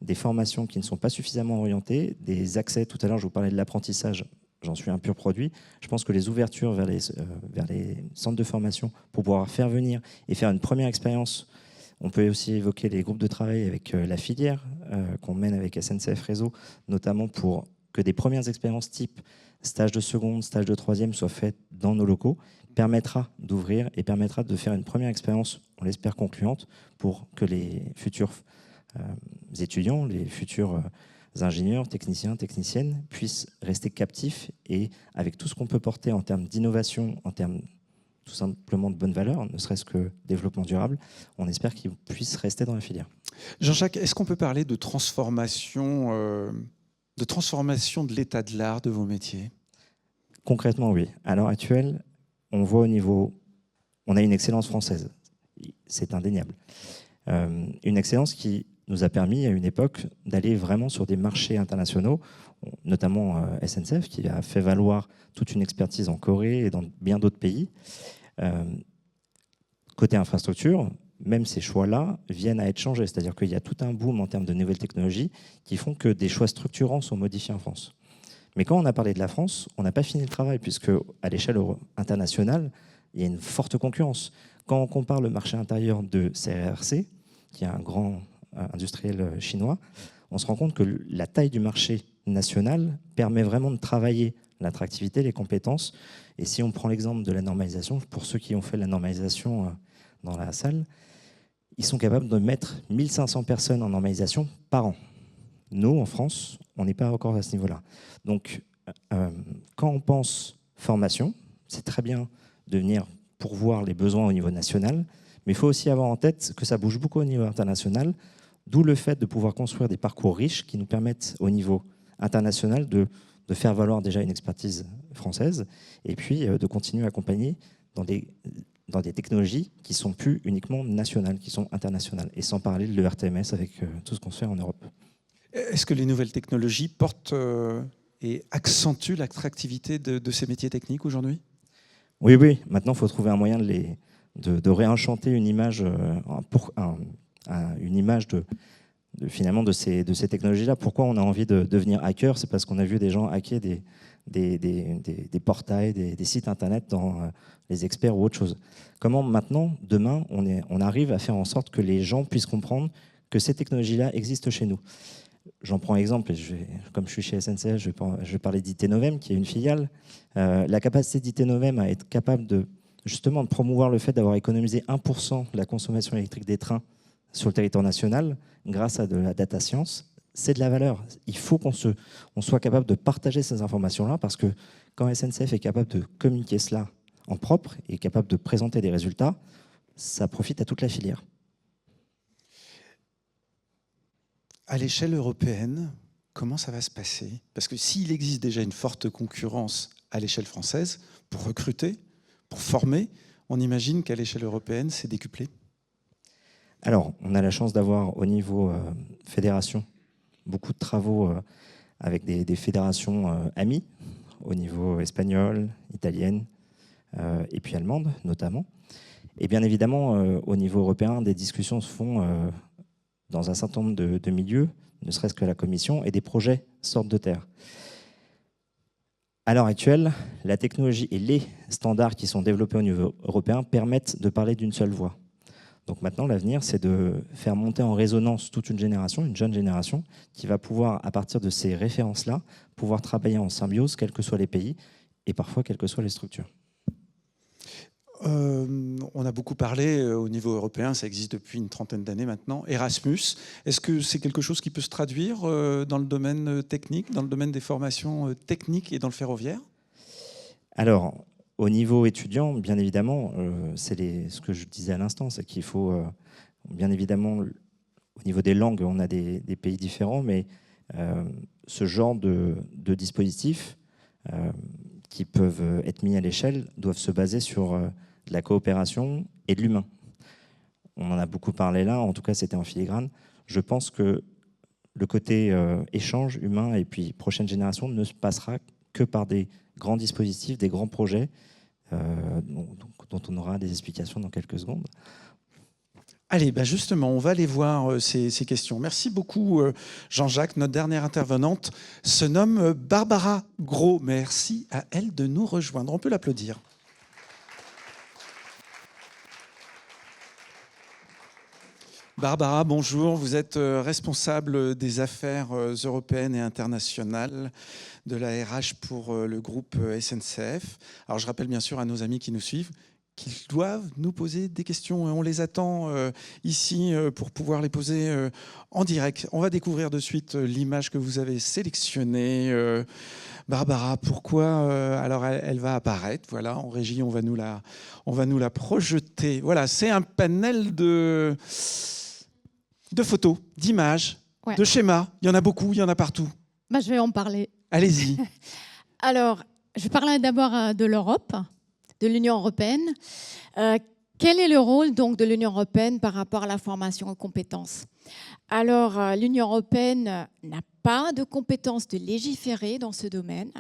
des formations qui ne sont pas suffisamment orientées, des accès, tout à l'heure je vous parlais de l'apprentissage, j'en suis un pur produit. Je pense que les ouvertures vers les centres de formation pour pouvoir faire venir et faire une première expérience, on peut aussi évoquer les groupes de travail avec la filière qu'on mène avec SNCF Réseau, notamment pour que des premières expériences type stage de seconde, stage de troisième soient faites dans nos locaux, permettra d'ouvrir et permettra de faire une première expérience, on l'espère concluante, pour que les futurs étudiants, les futurs ingénieurs, techniciens, techniciennes puissent rester captifs et avec tout ce qu'on peut porter en termes d'innovation, en termes tout simplement de bonnes valeurs, ne serait-ce que développement durable, on espère qu'ils puissent rester dans la filière. Jean-Jacques, est-ce qu'on peut parler de transformation de l'état de l'art de vos métiers ? Concrètement, oui. À l'heure actuelle, on voit on a une excellence française, c'est indéniable. Une excellence qui nous a permis à une époque d'aller vraiment sur des marchés internationaux, notamment SNCF qui a fait valoir toute une expertise en Corée et dans bien d'autres pays. Côté infrastructure, même ces choix-là viennent à être changés, c'est-à-dire qu'il y a tout un boom en termes de nouvelles technologies qui font que des choix structurants sont modifiés en France. Mais quand on a parlé de la France, on n'a pas fini le travail puisque à l'échelle internationale, il y a une forte concurrence. Quand on compare le marché intérieur de CRRC, qui est un grand industriel chinois, on se rend compte que la taille du marché national permet vraiment de travailler l'attractivité, les compétences. Et si on prend l'exemple de la normalisation, pour ceux qui ont fait la normalisation dans la salle, ils sont capables de mettre 1500 personnes en normalisation par an. Nous, en France, on n'est pas encore à ce niveau-là. Donc, quand on pense formation, c'est très bien de venir pourvoir les besoins au niveau national, mais il faut aussi avoir en tête que ça bouge beaucoup au niveau international, d'où le fait de pouvoir construire des parcours riches qui nous permettent au niveau international de faire valoir déjà une expertise française et puis de continuer à accompagner dans des technologies qui ne sont plus uniquement nationales, qui sont internationales, et sans parler de l'ERTMS avec tout ce qu'on se fait en Europe. Est-ce que les nouvelles technologies portent et accentuent l'attractivité de ces métiers techniques aujourd'hui ? Oui. Maintenant, il faut trouver un moyen de réenchanter une image, une image finalement de ces technologies-là. Pourquoi on a envie de devenir hacker ? C'est parce qu'on a vu des gens hacker des portails, des sites internet dans les experts ou autre chose. Comment maintenant, demain, on arrive à faire en sorte que les gens puissent comprendre que ces technologies-là existent chez nous ? J'en prends exemple, comme je suis chez SNCF, je vais parler d'ITnovem, qui est une filiale. La capacité d'ITnovem à être capable de promouvoir le fait d'avoir économisé 1% de la consommation électrique des trains sur le territoire national grâce à de la data science, c'est de la valeur. Il faut qu'on soit capable de partager ces informations-là parce que quand SNCF est capable de communiquer cela en propre et capable de présenter des résultats, ça profite à toute la filière. À l'échelle européenne, comment ça va se passer ? Parce que s'il existe déjà une forte concurrence à l'échelle française pour recruter, pour former, on imagine qu'à l'échelle européenne, c'est décuplé. Alors, on a la chance d'avoir au niveau fédération beaucoup de travaux avec des fédérations amies au niveau espagnol, italienne et puis allemande notamment. Et bien évidemment, au niveau européen, des discussions se font dans un certain nombre de milieux, ne serait-ce que la Commission, et des projets sortent de terre. À l'heure actuelle, la technologie et les standards qui sont développés au niveau européen permettent de parler d'une seule voix. Donc maintenant, l'avenir, c'est de faire monter en résonance toute une génération, une jeune génération, qui va pouvoir, à partir de ces références-là, pouvoir travailler en symbiose, quels que soient les pays, et parfois quelles que soient les structures. On a beaucoup parlé au niveau européen, ça existe depuis une trentaine d'années maintenant. Erasmus, est-ce que c'est quelque chose qui peut se traduire dans le domaine technique, dans le domaine des formations techniques et dans le ferroviaire? Alors, au niveau étudiant, bien évidemment, c'est ce que je disais à l'instant, c'est qu'il faut, bien évidemment, au niveau des langues, on a des pays différents, mais ce genre de dispositifs qui peuvent être mis à l'échelle doivent se baser sur de la coopération et de l'humain. On en a beaucoup parlé là, en tout cas c'était en filigrane. Je pense que le côté échange humain et puis prochaine génération ne se passera que par des grands dispositifs, des grands projets dont on aura des explications dans quelques secondes. Allez, justement, on va aller voir ces questions. Merci beaucoup, Jean-Jacques. Notre dernière intervenante se nomme Barbara Gros. Merci à elle de nous rejoindre. On peut l'applaudir. Barbara, bonjour. Vous êtes responsable des affaires européennes et internationales de la RH pour le groupe SNCF. Alors, je rappelle bien sûr à nos amis qui nous suivent qu'ils doivent nous poser des questions. On les attend ici pour pouvoir les poser en direct. On va découvrir de suite l'image que vous avez sélectionnée. Barbara, pourquoi alors elle va apparaître. Voilà, en régie, on va nous la projeter. Voilà, c'est un panel de photos, d'images, ouais, de schémas. Il y en a beaucoup, il y en a partout. Je vais en parler. Allez-y. Alors, je parlerai d'abord de l'Europe, de l'Union européenne. Quel est le rôle donc de l'Union européenne par rapport à la formation aux compétences? Alors, l'Union européenne n'a pas de compétences de légiférer dans ce domaine,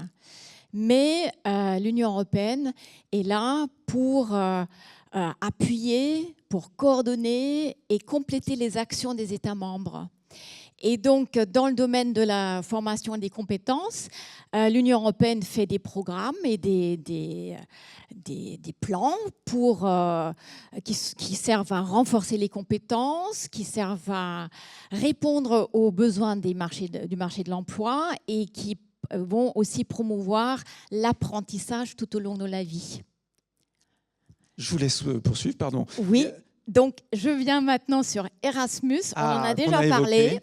mais l'Union européenne est là pour appuyer, pour coordonner et compléter les actions des États membres. Et donc, dans le domaine de la formation et des compétences, l'Union européenne fait des programmes et des plans qui servent à renforcer les compétences, qui servent à répondre aux besoins du marché de l'emploi et qui vont aussi promouvoir l'apprentissage tout au long de la vie. Je vous laisse poursuivre, pardon. Oui, donc je viens maintenant sur Erasmus. On en a déjà parlé.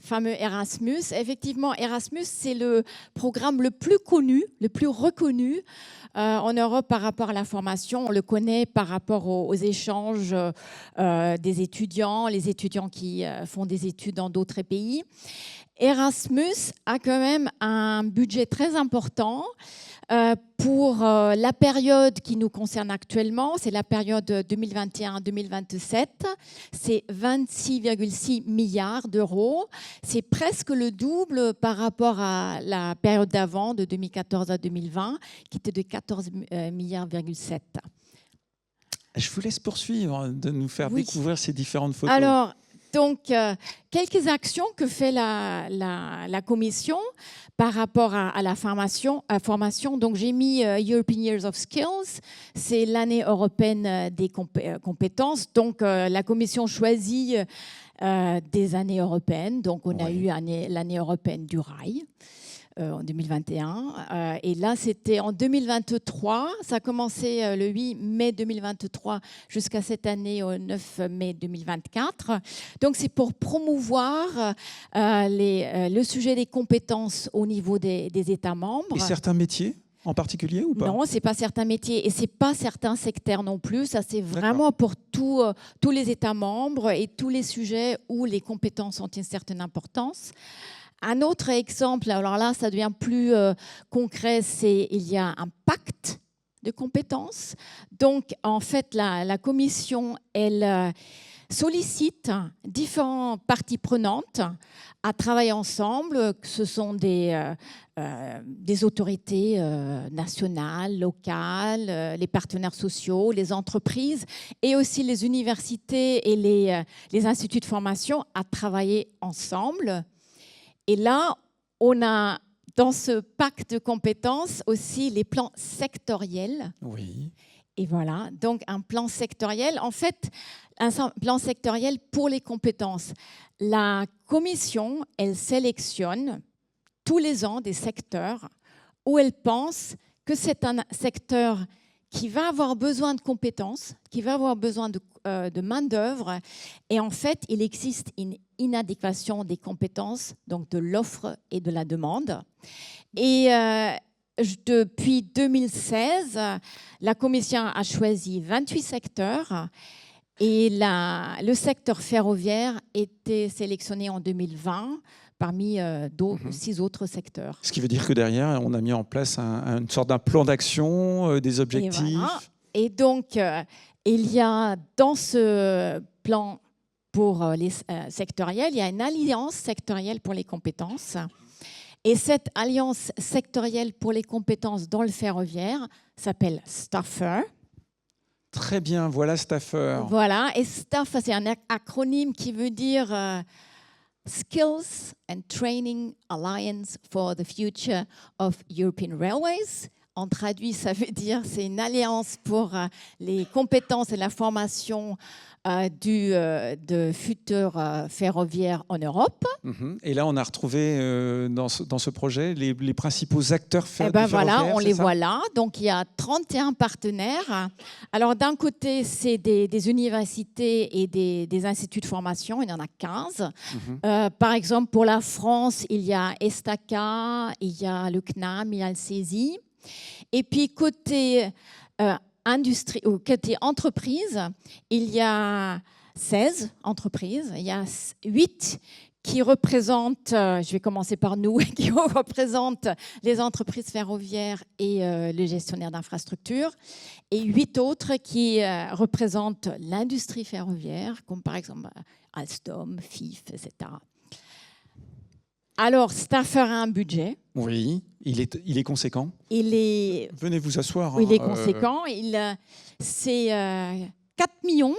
Fameux Erasmus. Effectivement, Erasmus, c'est le programme le plus connu, le plus reconnu en Europe par rapport à la formation. On le connaît par rapport aux échanges des étudiants, les étudiants qui font des études dans d'autres pays. Erasmus a quand même un budget très important pour la période qui nous concerne actuellement, c'est la période 2021-2027, c'est 26,6 milliards d'euros. C'est presque le double par rapport à la période d'avant, de 2014 à 2020, qui était de 14,7 milliards. Je vous laisse poursuivre, de nous faire découvrir ces différentes photos. Alors, donc, quelques actions que fait la Commission par rapport à la formation. Donc, j'ai mis European Years of Skills, c'est l'année européenne des compétences. Donc, la Commission choisit des années européennes. Donc, on a eu l'année européenne du rail en 2021. Et là, c'était en 2023. Ça a commencé le 8 mai 2023 jusqu'à cette année, au 9 mai 2024. Donc, c'est pour promouvoir le sujet des compétences au niveau des États membres. Et certains métiers en particulier ou pas? Non, ce n'est pas certains métiers et ce n'est pas certains secteurs non plus. Ça, c'est vraiment pour tous les États membres et tous les sujets où les compétences ont une certaine importance. Un autre exemple, alors là, ça devient plus concret, c'est il y a un pacte de compétences. Donc, en fait, la Commission, elle sollicite différentes parties prenantes à travailler ensemble, que ce sont des autorités nationales, locales, les partenaires sociaux, les entreprises et aussi les universités et les instituts de formation à travailler ensemble. Et là, on a dans ce pacte de compétences aussi les plans sectoriels. Oui. Et voilà, donc un plan sectoriel. En fait, un plan sectoriel pour les compétences. La commission, elle sélectionne tous les ans des secteurs où elle pense que c'est un secteur qui va avoir besoin de compétences, qui va avoir besoin de main-d'œuvre. Et en fait, il existe une inadéquation des compétences, donc de l'offre et de la demande. Et depuis 2016, la Commission a choisi 28 secteurs et le secteur ferroviaire était sélectionné en 2020 parmi 6 autres secteurs. Ce qui veut dire que derrière, on a mis en place une sorte d'un plan d'action, des objectifs. Et, voilà. Et donc, il y a dans ce plan pour les sectoriels, il y a une alliance sectorielle pour les compétences. Et cette alliance sectorielle pour les compétences dans le ferroviaire s'appelle STAFFER. Très bien, voilà STAFFER. Voilà, et STAFFER, c'est un acronyme qui veut dire Skills and Training Alliance for the Future of European Railways. En traduit, ça veut dire c'est une alliance pour les compétences et la formation de futurs ferroviaires en Europe. Et là, on a retrouvé dans ce projet les principaux acteurs ferroviaires. Voilà, on les voit là. Donc, il y a 31 partenaires. Alors, d'un côté, c'est des universités et des instituts de formation. Il y en a 15. Par exemple, pour la France, il y a Estaca, il y a le CNAM, il y a le CESI. Et puis, côté industrie ou côté entreprise, il y a 16 entreprises, il y a 8 qui représentent, je vais commencer par nous, qui représentent les entreprises ferroviaires et les gestionnaires d'infrastructures, et 8 autres qui représentent l'industrie ferroviaire, comme par exemple Alstom, FIF, etc. Alors, STAFFER a un budget. Oui, il est conséquent. Venez vous asseoir. Il est conséquent. C'est 4 millions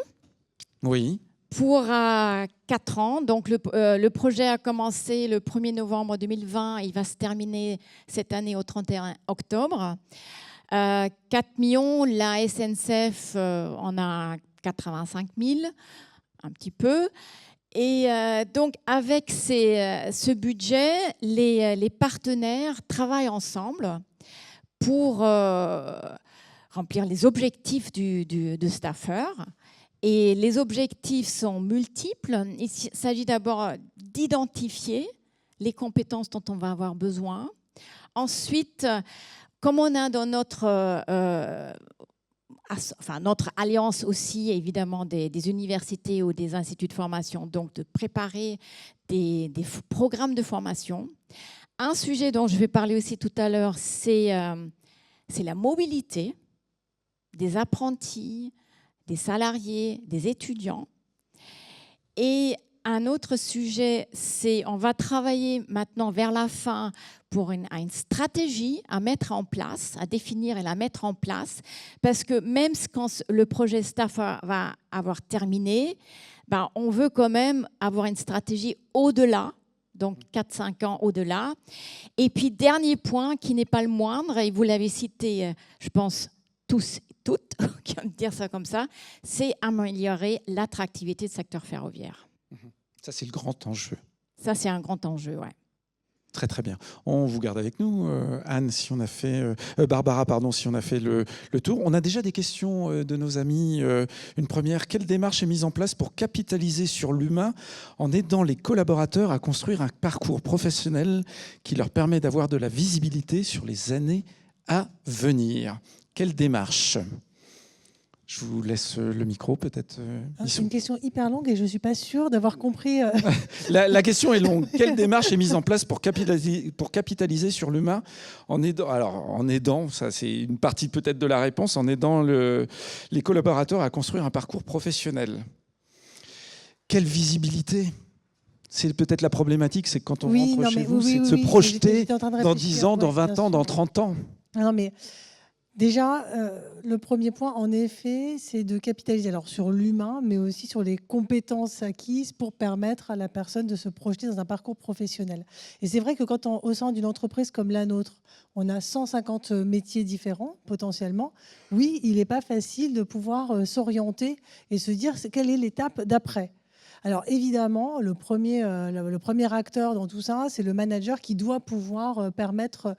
oui. pour 4 ans. Donc, le projet a commencé le 1er novembre 2020. Il va se terminer cette année au 31 octobre. 4 millions, la SNCF en a 85 000, un petit peu. Et donc, avec ce budget, les partenaires travaillent ensemble pour remplir les objectifs de STAFFER. Et les objectifs sont multiples. Il s'agit d'abord d'identifier les compétences dont on va avoir besoin. Ensuite, comme on a dans notre alliance aussi, évidemment, des universités ou des instituts de formation, donc de préparer des programmes de formation. Un sujet dont je vais parler aussi tout à l'heure, c'est la mobilité des apprentis, des salariés, des étudiants. Et un autre sujet, c'est on va travailler maintenant vers la fin pour une stratégie à mettre en place, à définir et la mettre en place, parce que même quand le projet STAFFER va avoir terminé, on veut quand même avoir une stratégie au-delà, donc 4-5 ans au-delà. Et puis, dernier point qui n'est pas le moindre, et vous l'avez cité, je pense, tous et toutes, qui vont dire ça comme ça, c'est améliorer l'attractivité du secteur ferroviaire. Ça, c'est le grand enjeu. Ça, c'est un grand enjeu, ouais. Très, très bien. On vous garde avec nous, Anne, si on a fait, Barbara, pardon, si on a fait le tour. On a déjà des questions de nos amis. Une première, quelle démarche est mise en place pour capitaliser sur l'humain en aidant les collaborateurs à construire un parcours professionnel qui leur permet d'avoir de la visibilité sur les années à venir? Quelle démarche? Je vous laisse le micro, peut-être. C'est une question hyper longue et je ne suis pas sûre d'avoir compris. La question est longue. Quelle démarche est mise en place pour capitaliser sur l'humain en aidant, ça c'est une partie peut-être de la réponse, en aidant les collaborateurs à construire un parcours professionnel? Quelle visibilité! C'est peut-être la problématique, c'est que quand on Oui, rentre non, chez mais vous, oui, c'est de oui, se oui, projeter j'étais en train de dans réfléchir. 10 ans, dans Ouais, 20 bien ans, dans sûr. 30 ans. Non, mais déjà, le premier point, en effet, c'est de capitaliser alors, sur l'humain, mais aussi sur les compétences acquises pour permettre à la personne de se projeter dans un parcours professionnel. Et c'est vrai que quand au sein d'une entreprise comme la nôtre, on a 150 métiers différents potentiellement, oui, il n'est pas facile de pouvoir s'orienter et se dire quelle est l'étape d'après. Alors évidemment, le premier acteur dans tout ça, c'est le manager qui doit pouvoir permettre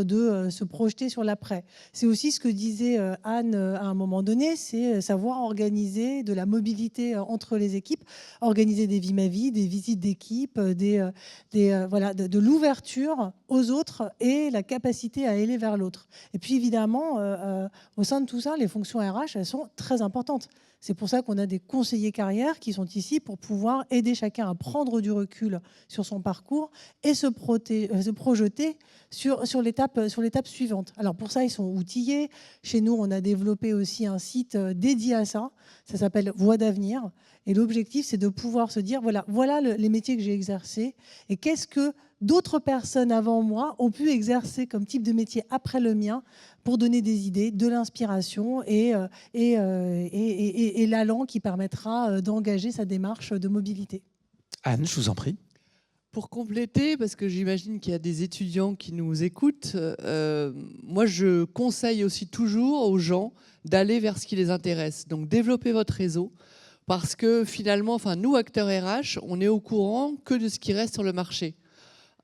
de se projeter sur l'après. C'est aussi ce que disait Anne à un moment donné, c'est savoir organiser de la mobilité entre les équipes, organiser des vies ma vie, des visites d'équipe, voilà, de l'ouverture aux autres et la capacité à aller vers l'autre. Et puis évidemment, au sein de tout ça, les fonctions RH, elles sont très importantes. C'est pour ça qu'on a des conseillers carrière qui sont ici pour pouvoir aider chacun à prendre du recul sur son parcours et se projeter sur l'étape suivante. Alors pour ça, ils sont outillés. Chez nous, on a développé aussi un site dédié à ça. Ça s'appelle Voix d'avenir. Et l'objectif, c'est de pouvoir se dire, voilà les métiers que j'ai exercés et qu'est-ce que d'autres personnes avant moi ont pu exercer comme type de métier après le mien pour donner des idées, de l'inspiration et l'allant qui permettra d'engager sa démarche de mobilité. Anne, je vous en prie. Pour compléter, parce que j'imagine qu'il y a des étudiants qui nous écoutent, moi je conseille aussi toujours aux gens d'aller vers ce qui les intéresse. Donc développer votre réseau, parce que finalement, nous acteurs RH, on est au courant que de ce qui reste sur le marché.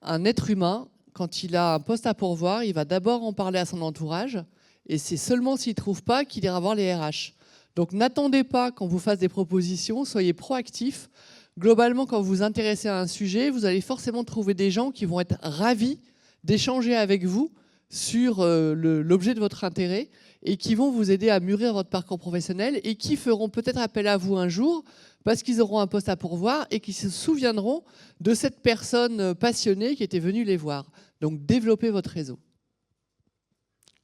Un être humain, quand il a un poste à pourvoir, il va d'abord en parler à son entourage, et c'est seulement s'il ne trouve pas qu'il ira voir les RH. Donc n'attendez pas qu'on vous fasse des propositions, soyez proactifs. Globalement, quand vous vous intéressez à un sujet, vous allez forcément trouver des gens qui vont être ravis d'échanger avec vous sur l'objet de votre intérêt et qui vont vous aider à mûrir votre parcours professionnel et qui feront peut-être appel à vous un jour parce qu'ils auront un poste à pourvoir et qui se souviendront de cette personne passionnée qui était venue les voir. Donc, développez votre réseau.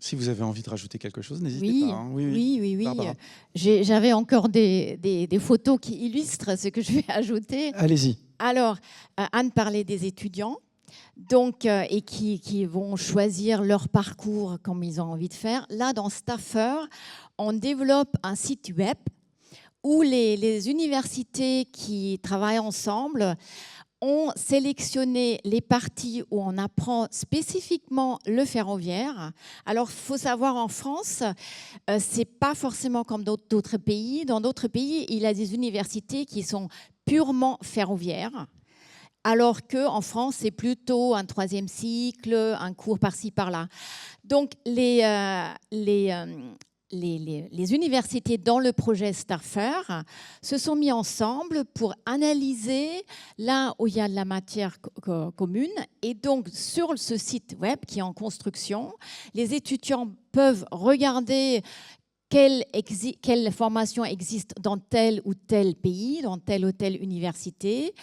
Si vous avez envie de rajouter quelque chose, n'hésitez pas. Hein. Oui. J'avais encore des photos qui illustrent ce que je vais ajouter. Allez-y. Alors, Anne parlait des étudiants donc, et qui vont choisir leur parcours comme ils ont envie de faire. Là, dans Staffer, on développe un site web où les universités qui travaillent ensemble ont sélectionné les parties où on apprend spécifiquement le ferroviaire. Alors, il faut savoir, en France, ce n'est pas forcément comme d'autres pays. Dans d'autres pays, il y a des universités qui sont purement ferroviaires, alors qu'en France, c'est plutôt un 3e cycle, un cours par-ci, par-là. Donc, les universités dans le projet Staffer se sont mis ensemble pour analyser là où il y a de la matière commune. Et donc, sur ce site web qui est en construction, les étudiants peuvent regarder quelle formation existe dans tel ou tel pays, dans telle ou telle université,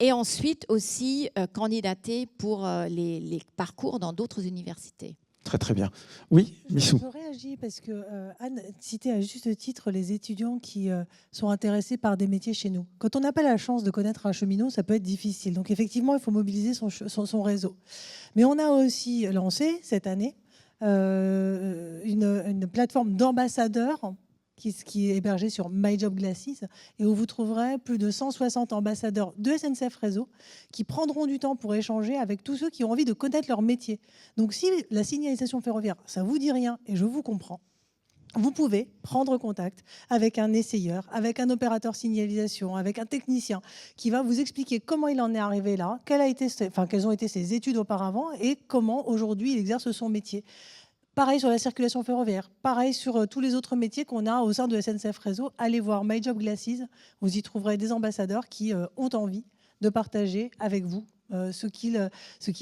et ensuite aussi candidater pour les parcours dans d'autres universités. Très très bien. Oui, Missou. Je réagis parce que Anne citait à juste titre les étudiants qui sont intéressés par des métiers chez nous. Quand on n'a pas la chance de connaître un cheminot, ça peut être difficile. Donc effectivement, il faut mobiliser son réseau. Mais on a aussi lancé cette année une plateforme d'ambassadeurs qui est hébergée sur My Job Glasses et où vous trouverez plus de 160 ambassadeurs de SNCF Réseau qui prendront du temps pour échanger avec tous ceux qui ont envie de connaître leur métier. Donc si la signalisation ferroviaire, ça ne vous dit rien, et je vous comprends, vous pouvez prendre contact avec un essayeur, avec un opérateur signalisation, avec un technicien qui va vous expliquer comment il en est arrivé là, quelles ont été ses études auparavant et comment aujourd'hui il exerce son métier. Pareil sur la circulation ferroviaire, pareil sur tous les autres métiers qu'on a au sein de SNCF Réseau. Allez voir My Job Glasses, vous y trouverez des ambassadeurs qui ont envie de partager avec vous ce qui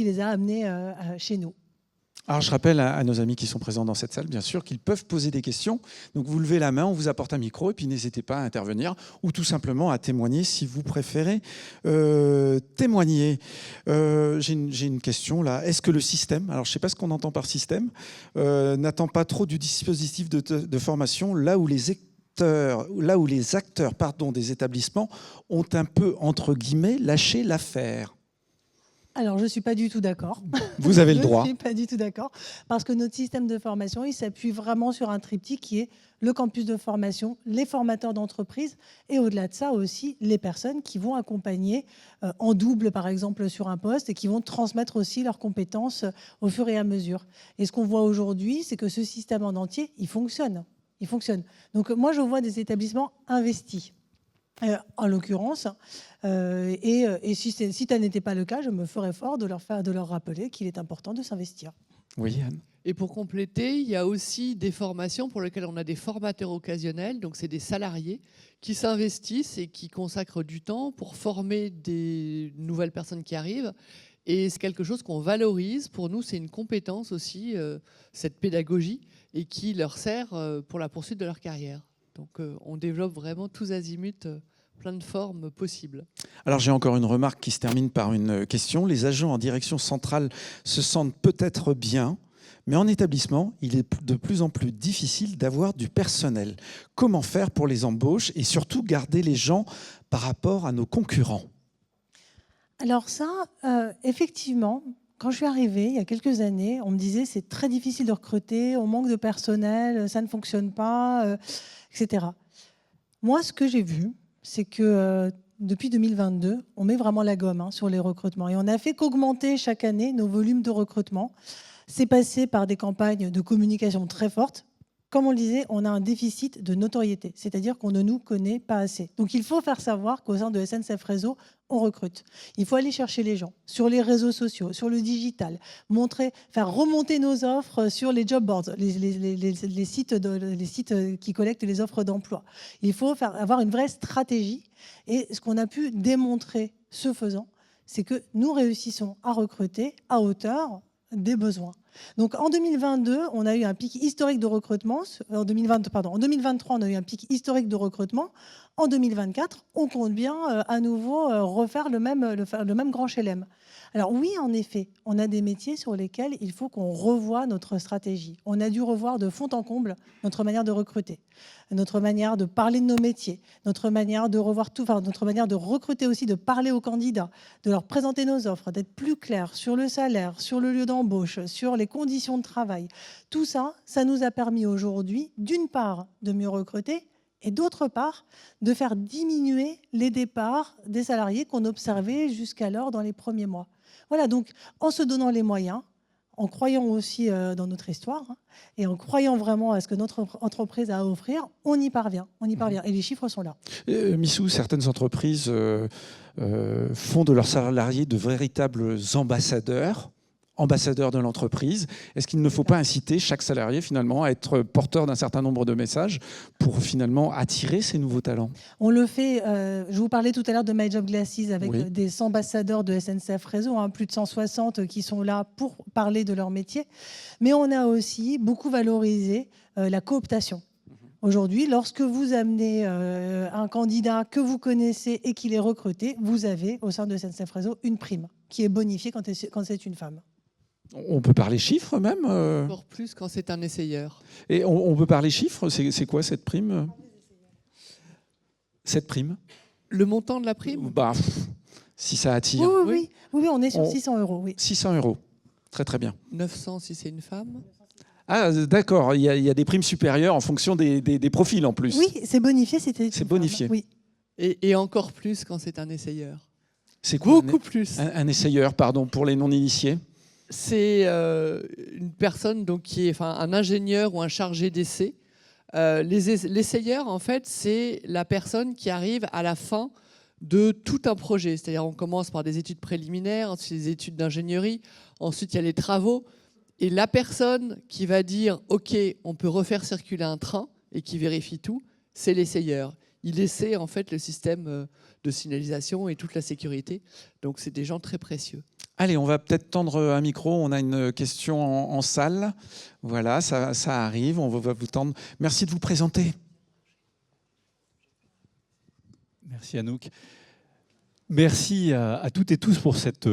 les a amenés chez nous. Alors, je rappelle à nos amis qui sont présents dans cette salle, bien sûr, qu'ils peuvent poser des questions. Donc, vous levez la main, on vous apporte un micro et puis n'hésitez pas à intervenir ou tout simplement à témoigner si vous préférez témoigner. J'ai une question là. Est-ce que le système, alors je ne sais pas ce qu'on entend par système, n'attend pas trop du dispositif de formation là où les là où les acteurs des établissements ont un peu, entre guillemets, lâché l'affaire. Alors, je ne suis pas du tout d'accord. Vous avez le droit. Je ne suis pas du tout d'accord. Parce que notre système de formation, il s'appuie vraiment sur un triptyque qui est le campus de formation, les formateurs d'entreprise et au-delà de ça aussi, les personnes qui vont accompagner en double, par exemple, sur un poste et qui vont transmettre aussi leurs compétences au fur et à mesure. Et ce qu'on voit aujourd'hui, c'est que ce système en entier, il fonctionne. Il fonctionne. Donc, moi, je vois des établissements investis. En l'occurrence, et si tel n'était pas le cas, je me ferais fort de leur rappeler qu'il est important de s'investir. Oui, Anne. Et pour compléter, il y a aussi des formations pour lesquelles on a des formateurs occasionnels, donc c'est des salariés qui s'investissent et qui consacrent du temps pour former des nouvelles personnes qui arrivent. Et c'est quelque chose qu'on valorise. Pour nous, c'est une compétence aussi, cette pédagogie, et qui leur sert pour la poursuite de leur carrière. Donc on développe vraiment tous azimuts plein de formes possibles. Alors j'ai encore une remarque qui se termine par une question. Les agents en direction centrale se sentent peut-être bien, mais en établissement, il est de plus en plus difficile d'avoir du personnel. Comment faire pour les embauches et surtout garder les gens par rapport à nos concurrents? Alors ça, effectivement, quand je suis arrivée, il y a quelques années, on me disait c'est très difficile de recruter, on manque de personnel, ça ne fonctionne pas, etc. Moi, ce que j'ai vu, c'est que depuis 2022, on met vraiment la gomme sur les recrutements. Et on a fait qu'augmenter chaque année nos volumes de recrutement. C'est passé par des campagnes de communication très fortes. Comme on le disait, on a un déficit de notoriété, c'est-à-dire qu'on ne nous connaît pas assez. Donc il faut faire savoir qu'au sein de SNCF Réseau, on recrute. Il faut aller chercher les gens sur les réseaux sociaux, sur le digital, faire remonter nos offres sur les job boards, les sites qui collectent les offres d'emploi. Il faut avoir une vraie stratégie. Et ce qu'on a pu démontrer ce faisant, c'est que nous réussissons à recruter à hauteur des besoins. Donc en 2022, on a eu un pic historique de recrutement. En 2023, on a eu un pic historique de recrutement. En 2024, on compte bien à nouveau refaire le même grand chelem. Alors oui, en effet, on a des métiers sur lesquels il faut qu'on revoie notre stratégie. On a dû revoir de fond en comble notre manière de recruter, notre manière de parler de nos métiers, notre manière de revoir tout, notre manière de recruter aussi, de parler aux candidats, de leur présenter nos offres, d'être plus clair sur le salaire, sur le lieu d'embauche, sur les conditions de travail. Tout ça, ça nous a permis aujourd'hui, d'une part, de mieux recruter, et d'autre part, de faire diminuer les départs des salariés qu'on observait jusqu'alors dans les premiers mois. Voilà, donc en se donnant les moyens, en croyant aussi dans notre histoire, et en croyant vraiment à ce que notre entreprise a à offrir, on y parvient. On y parvient. Et les chiffres sont là. Missou, certaines entreprises font de leurs salariés de véritables ambassadeurs de l'entreprise. Est-ce qu'il ne faut pas inciter chaque salarié finalement à être porteur d'un certain nombre de messages pour finalement attirer ces nouveaux talents? On le fait, je vous parlais tout à l'heure de My Job Glasses avec des ambassadeurs de SNCF Réseau, plus de 160 qui sont là pour parler de leur métier. Mais on a aussi beaucoup valorisé la cooptation. Aujourd'hui, lorsque vous amenez un candidat que vous connaissez et qu'il est recruté, vous avez au sein de SNCF Réseau une prime qui est bonifiée quand c'est une femme. On peut parler chiffres même Encore plus quand c'est un essayeur. Et on peut parler chiffres. C'est quoi cette prime? Cette prime? Le montant de la prime? Si ça attire. Oui, on est sur 600 €. Oui. 600 €. Très très bien. 900 si c'est une femme. Ah d'accord, il y a des primes supérieures en fonction des profils en plus. Oui, c'est bonifié. C'est bonifié. Oui. Et encore plus quand c'est un essayeur. C'est quoi beaucoup plus. Un essayeur, pardon, pour les non-initiés? C'est une personne donc, qui est un ingénieur ou un chargé d'essai. L'essayeur, en fait, c'est la personne qui arrive à la fin de tout un projet. C'est-à-dire on commence par des études préliminaires, ensuite des études d'ingénierie, ensuite il y a les travaux. Et la personne qui va dire « Ok, on peut refaire circuler un train » et qui vérifie tout, c'est l'essayeur. Il essaie en fait le système de signalisation et toute la sécurité. Donc c'est des gens très précieux. Allez, on va peut-être tendre un micro. On a une question en salle. Voilà, ça arrive. On va vous tendre. Merci de vous présenter. Merci Anouk. Merci à toutes et tous pour cette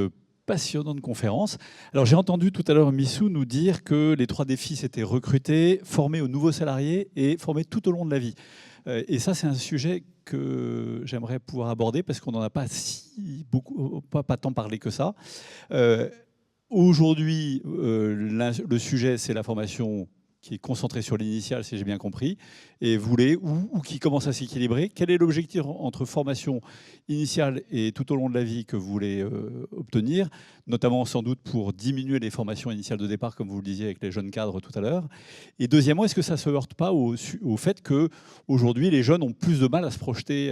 passionnante conférence. Alors j'ai entendu tout à l'heure Missou nous dire que les 3 défis, c'était recruter, former aux nouveaux salariés et former tout au long de la vie. Et ça, c'est un sujet que j'aimerais pouvoir aborder parce qu'on n'en a pas pas tant parlé que ça. Aujourd'hui, le sujet, c'est la formation qui est concentrée sur l'initial, si j'ai bien compris, et ou qui commence à s'équilibrer. Quel est l'objectif entre formation initiale et tout au long de la vie que vous voulez obtenir, notamment sans doute pour diminuer les formations initiales de départ, comme vous le disiez avec les jeunes cadres tout à l'heure. Et deuxièmement, est-ce que ça ne se heurte pas au fait qu'aujourd'hui, les jeunes ont plus de mal à se projeter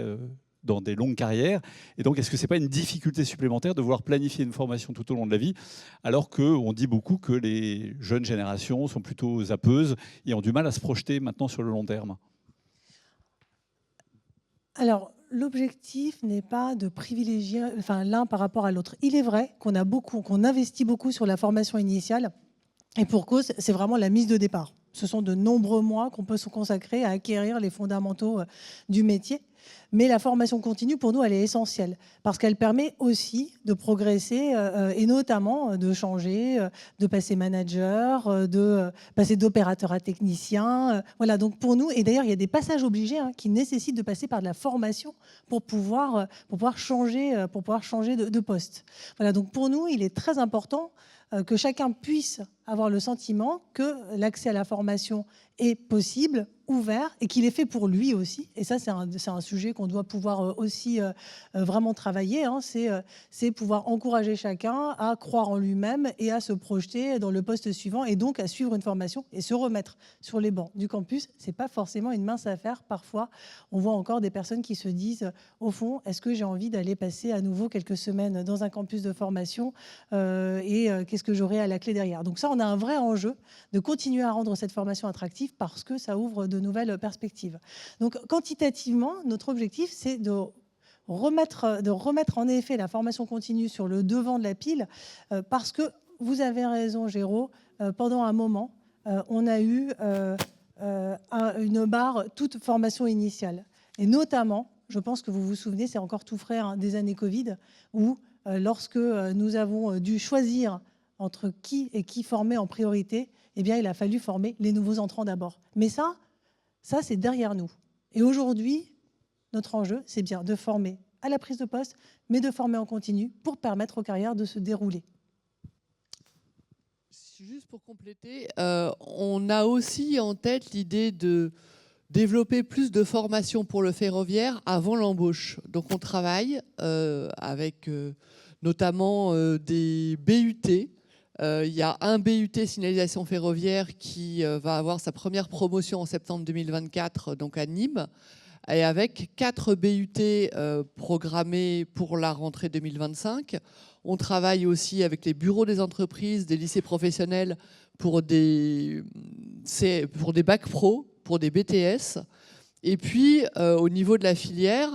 dans des longues carrières. Et donc, est-ce que ce n'est pas une difficulté supplémentaire de vouloir planifier une formation tout au long de la vie, alors qu'on dit beaucoup que les jeunes générations sont plutôt zappeuses et ont du mal à se projeter maintenant sur le long terme? Alors, l'objectif n'est pas de privilégier l'un par rapport à l'autre. Il est vrai qu'on investit beaucoup sur la formation initiale, et pour cause, c'est vraiment la mise de départ. Ce sont de nombreux mois qu'on peut se consacrer à acquérir les fondamentaux du métier. Mais la formation continue, pour nous, elle est essentielle parce qu'elle permet aussi de progresser et notamment de changer, de passer manager, de passer d'opérateur à technicien. Voilà, donc pour nous, et d'ailleurs, il y a des passages obligés qui nécessitent de passer par de la formation pour pouvoir changer de poste. Voilà, donc pour nous, il est très important que chacun puisse avoir le sentiment que l'accès à la formation est possible, ouvert, et qu'il est fait pour lui aussi. Et ça, c'est un sujet qu'on doit pouvoir aussi vraiment travailler. C'est pouvoir encourager chacun à croire en lui-même et à se projeter dans le poste suivant, et donc à suivre une formation et se remettre sur les bancs du campus. Ce n'est pas forcément une mince affaire. Parfois, on voit encore des personnes qui se disent, au fond, est-ce que j'ai envie d'aller passer à nouveau quelques semaines dans un campus de formation qu'est-ce que j'aurai à la clé derrière? Donc ça, on a un vrai enjeu de continuer à rendre cette formation attractive parce que ça ouvre de nouvelles perspectives. Donc quantitativement, notre objectif, c'est de remettre en effet la formation continue sur le devant de la pile parce que vous avez raison, Géraud, pendant un moment, on a eu une barre toute formation initiale. Et notamment, je pense que vous vous souvenez, c'est encore tout frais des années Covid, où lorsque nous avons dû choisir entre qui et qui former en priorité, eh bien, il a fallu former les nouveaux entrants d'abord. Mais ça c'est derrière nous. Et aujourd'hui, notre enjeu, c'est bien de former à la prise de poste, mais de former en continu pour permettre aux carrières de se dérouler. Juste pour compléter, on a aussi en tête l'idée de développer plus de formations pour le ferroviaire avant l'embauche. Donc on travaille avec notamment des BUT. Il y a un BUT signalisation ferroviaire qui va avoir sa première promotion en septembre 2024, donc à Nîmes, et avec 4 BUT programmés pour la rentrée 2025. On travaille aussi avec les bureaux des entreprises, des lycées professionnels pour des bacs pro, pour des BTS. Et puis, au niveau de la filière,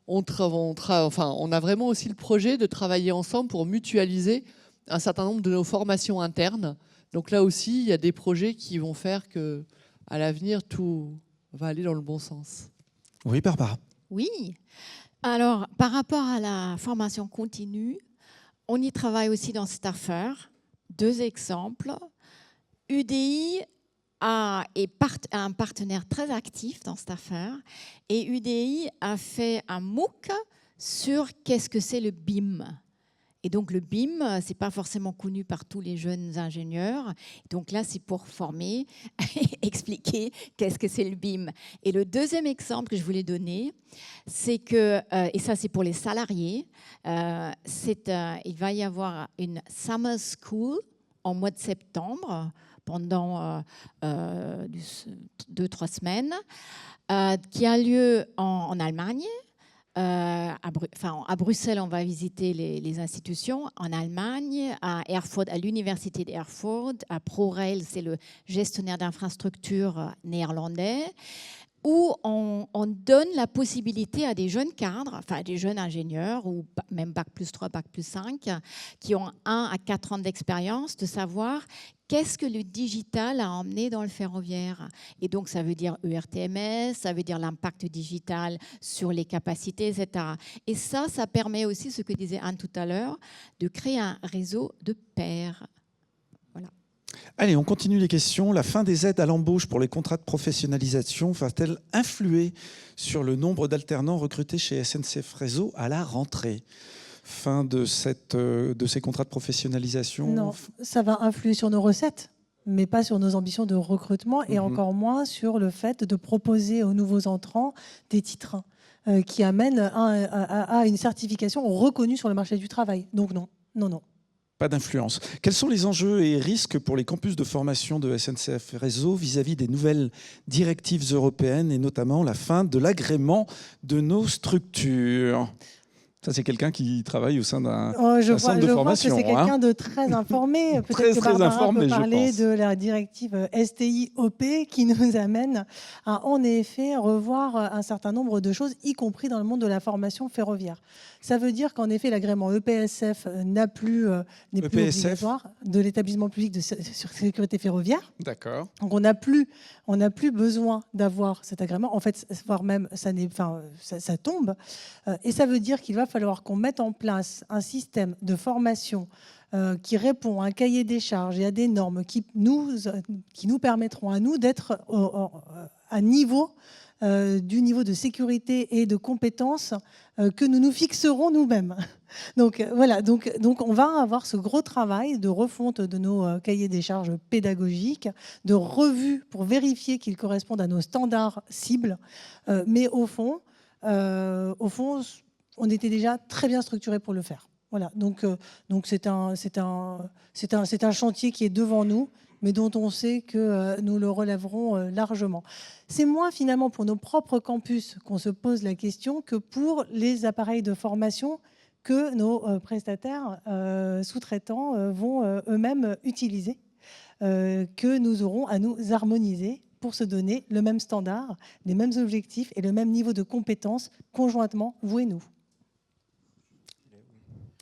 on a vraiment aussi le projet de travailler ensemble pour mutualiser un certain nombre de nos formations internes. Donc là aussi, il y a des projets qui vont faire qu'à l'avenir, tout va aller dans le bon sens. Oui, Barbara. Oui. Alors, par rapport à la formation continue, on y travaille aussi dans Staffer. 2 exemples. UDI est un partenaire très actif dans Staffer. Et UDI a fait un MOOC sur qu'est-ce que c'est le BIM. Et donc le BIM, ce n'est pas forcément connu par tous les jeunes ingénieurs. Donc là, c'est pour former, expliquer qu'est-ce que c'est le BIM. Et le deuxième exemple que je voulais donner, c'est que, et ça c'est pour les salariés, il va y avoir une Summer School en mois de septembre, pendant 2-3 semaines, qui a lieu en Allemagne. À Bruxelles, on va visiter les institutions. En Allemagne, à Erfurt, à l'université d'Erfurt, à ProRail, c'est le gestionnaire d'infrastructures néerlandais, où on donne la possibilité à des jeunes cadres, enfin des jeunes ingénieurs, ou même Bac+3, Bac+5, qui ont 1 à 4 ans d'expérience, de savoir qu'est-ce que le digital a emmené dans le ferroviaire. Et donc, ça veut dire ERTMS, ça veut dire l'impact digital sur les capacités, etc. Et ça permet aussi, ce que disait Anne tout à l'heure, de créer un réseau de pairs. Voilà. Allez, on continue les questions. La fin des aides à l'embauche pour les contrats de professionnalisation va-t-elle influer sur le nombre d'alternants recrutés chez SNCF Réseau à la rentrée ? Fin de ces contrats de professionnalisation? Non, ça va influer sur nos recettes, mais pas sur nos ambitions de recrutement et encore moins sur le fait de proposer aux nouveaux entrants des titres qui amènent à une certification reconnue sur le marché du travail. Donc non. Pas d'influence. Quels sont les enjeux et risques pour les campus de formation de SNCF Réseau vis-à-vis des nouvelles directives européennes et notamment la fin de l'agrément de nos structures ? Ça, c'est quelqu'un qui travaille au sein d'un centre de formation. Je vois que c'est quelqu'un de très informé. Peut-être que Barbara peut parler de la directive STI-OP qui nous amène à, en effet, revoir un certain nombre de choses, y compris dans le monde de la formation ferroviaire. Ça veut dire qu'en effet, l'agrément EPSF n'est plus obligatoire, de l'établissement public de sécurité ferroviaire. D'accord. Donc on n'a plus besoin d'avoir cet agrément. En fait, voire même ça tombe. Et ça veut dire qu'il va falloir qu'on mette en place un système de formation qui répond à un cahier des charges et à des normes qui nous permettront à nous d'être à niveau du niveau de sécurité et de compétences que nous nous fixerons nous-mêmes. Donc voilà, donc on va avoir ce gros travail de refonte de nos cahiers des charges pédagogiques, de revue pour vérifier qu'ils correspondent à nos standards cibles. Mais au fond, on était déjà très bien structuré pour le faire. Voilà, donc c'est un chantier qui est devant nous, mais dont on sait que nous le relèverons largement. C'est moins finalement pour nos propres campus qu'on se pose la question que pour les appareils de formation que nos prestataires sous-traitants vont eux-mêmes utiliser, que nous aurons à nous harmoniser pour se donner le même standard, les mêmes objectifs et le même niveau de compétences conjointement, vous et nous.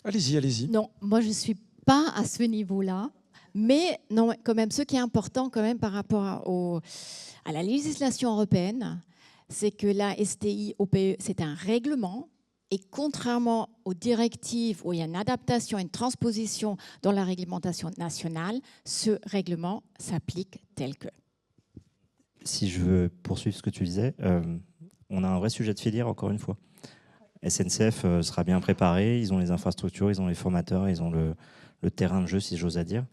Allez-y. Non, moi je ne suis pas à ce niveau-là. Mais non, quand même, ce qui est important quand même par rapport à la législation européenne, c'est que la STI-OPE, c'est un règlement. Et contrairement aux directives où il y a une adaptation, une transposition dans la réglementation nationale, ce règlement s'applique tel que. Si je veux poursuivre ce que tu disais, on a un vrai sujet de filière, encore une fois. SNCF sera bien préparé, ils ont les infrastructures, ils ont les formateurs, ils ont le terrain de jeu, si j'ose dire.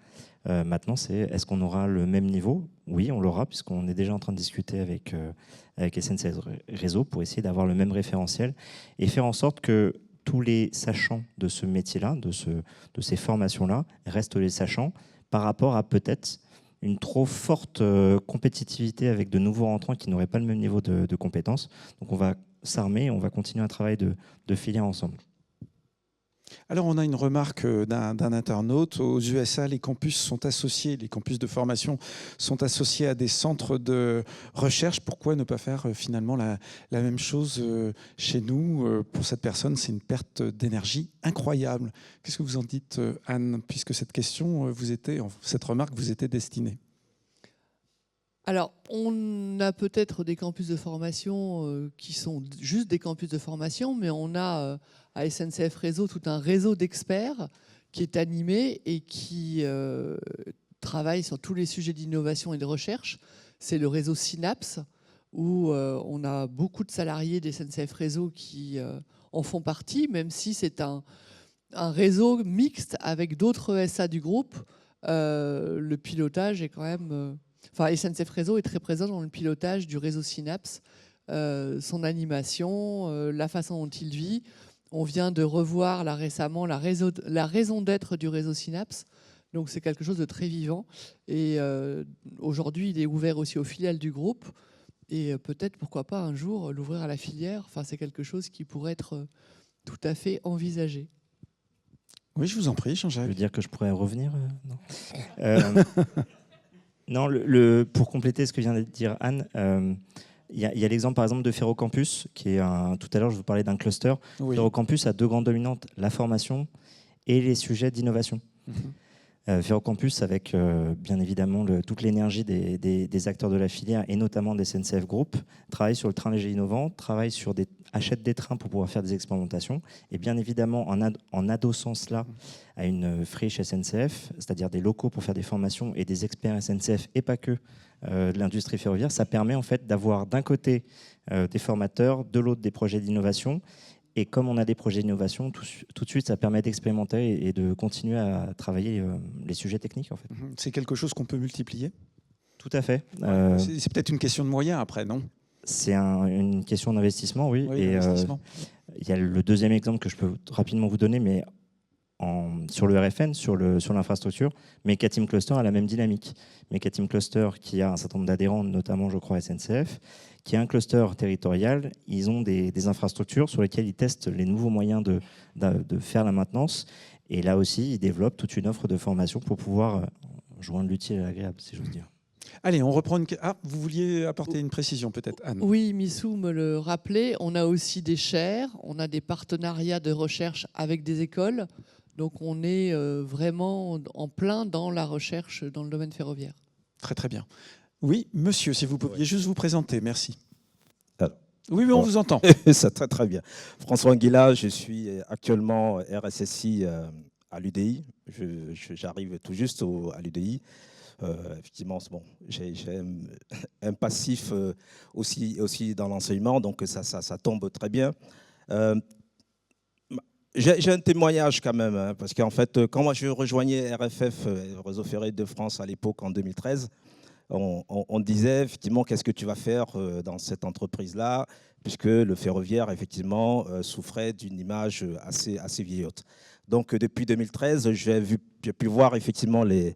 Maintenant, est-ce qu'on aura le même niveau ? Oui, on l'aura, puisqu'on est déjà en train de discuter avec SNCF Réseau pour essayer d'avoir le même référentiel et faire en sorte que tous les sachants de ce métier-là, de ces formations-là, restent les sachants par rapport à peut-être une trop forte compétitivité avec de nouveaux rentrants qui n'auraient pas le même niveau de compétences. Donc on va s'armer, on va continuer un travail de filière ensemble. Alors, on a une remarque d'un internaute. Aux USA, les campus de formation sont associés à des centres de recherche. Pourquoi ne pas faire finalement la même chose chez nous ? Pour cette personne, c'est une perte d'énergie incroyable. Qu'est-ce que vous en dites, Anne, puisque cette remarque vous était destinée ? Alors, on a peut-être des campus de formation qui sont juste des campus de formation, mais on a à SNCF Réseau tout un réseau d'experts qui est animé et qui travaille sur tous les sujets d'innovation et de recherche. C'est le réseau Synapse, où on a beaucoup de salariés des SNCF Réseau qui en font partie, même si c'est un réseau mixte avec d'autres SA du groupe. Le pilotage est quand même... SNCF Réseau est très présent dans le pilotage du réseau Synapse, son animation, la façon dont il vit. On vient de revoir là récemment la raison d'être du réseau Synapse. Donc c'est quelque chose de très vivant. Et aujourd'hui, il est ouvert aussi aux filiales du groupe. Et peut-être, pourquoi pas, un jour, l'ouvrir à la filière. C'est quelque chose qui pourrait être tout à fait envisagé. Oui, je vous en prie, Jean-Jacques. Je veux dire que je pourrais revenir Non, pour compléter ce que vient de dire Anne, il y a l'exemple par exemple de Ferrocampus, qui est tout à l'heure je vous parlais d'un cluster. Oui. Ferrocampus a deux grandes dominantes, la formation et les sujets d'innovation. Ferrocampus, avec bien évidemment toute l'énergie des acteurs de la filière et notamment des SNCF Group, travaille sur le train léger innovant, achète des trains pour pouvoir faire des expérimentations et bien évidemment en adossant cela à une friche SNCF, c'est-à-dire des locaux pour faire des formations et des experts SNCF et pas que de l'industrie ferroviaire, ça permet en fait d'avoir d'un côté des formateurs, de l'autre des projets d'innovation. Et comme on a des projets d'innovation, tout de suite, ça permet d'expérimenter et de continuer à travailler les sujets techniques. En fait. C'est quelque chose qu'on peut multiplier ? Tout à fait. C'est peut-être une question de moyens après, non ? C'est une question d'investissement, oui. Oui, et d'investissement. y a le deuxième exemple que je peux rapidement vous donner, mais sur le RFN, sur l'infrastructure, Mecateam Cluster a la même dynamique. Mecateam Cluster qui a un certain nombre d'adhérents, notamment je crois SNCF, qui a un cluster territorial, ils ont des infrastructures sur lesquelles ils testent les nouveaux moyens de faire la maintenance. Et là aussi, ils développent toute une offre de formation pour pouvoir joindre l'utile à l'agréable, si j'ose dire. Allez, on reprend vous vouliez apporter une précision peut-être, Anne ? Oui, Missou me le rappelait, on a aussi des chaires, on a des partenariats de recherche avec des écoles. Donc on est vraiment en plein dans la recherche dans le domaine ferroviaire. Très très bien. Oui, monsieur, si vous pouviez juste vous présenter, merci. Alors, oui, mais on vous entend. Ça très très bien. François Anguilla, je suis actuellement RSSI à l'UDI. J'arrive tout juste à l'UDI. Effectivement, bon, j'ai un passif aussi dans l'enseignement, donc ça tombe très bien. J'ai un témoignage quand même, hein, parce qu'en fait, quand moi je rejoignais RFF, Réseau Ferré de France, à l'époque, en 2013, on disait effectivement qu'est-ce que tu vas faire dans cette entreprise-là, puisque le ferroviaire, effectivement, souffrait d'une image assez vieillotte. Donc depuis 2013, j'ai pu voir effectivement les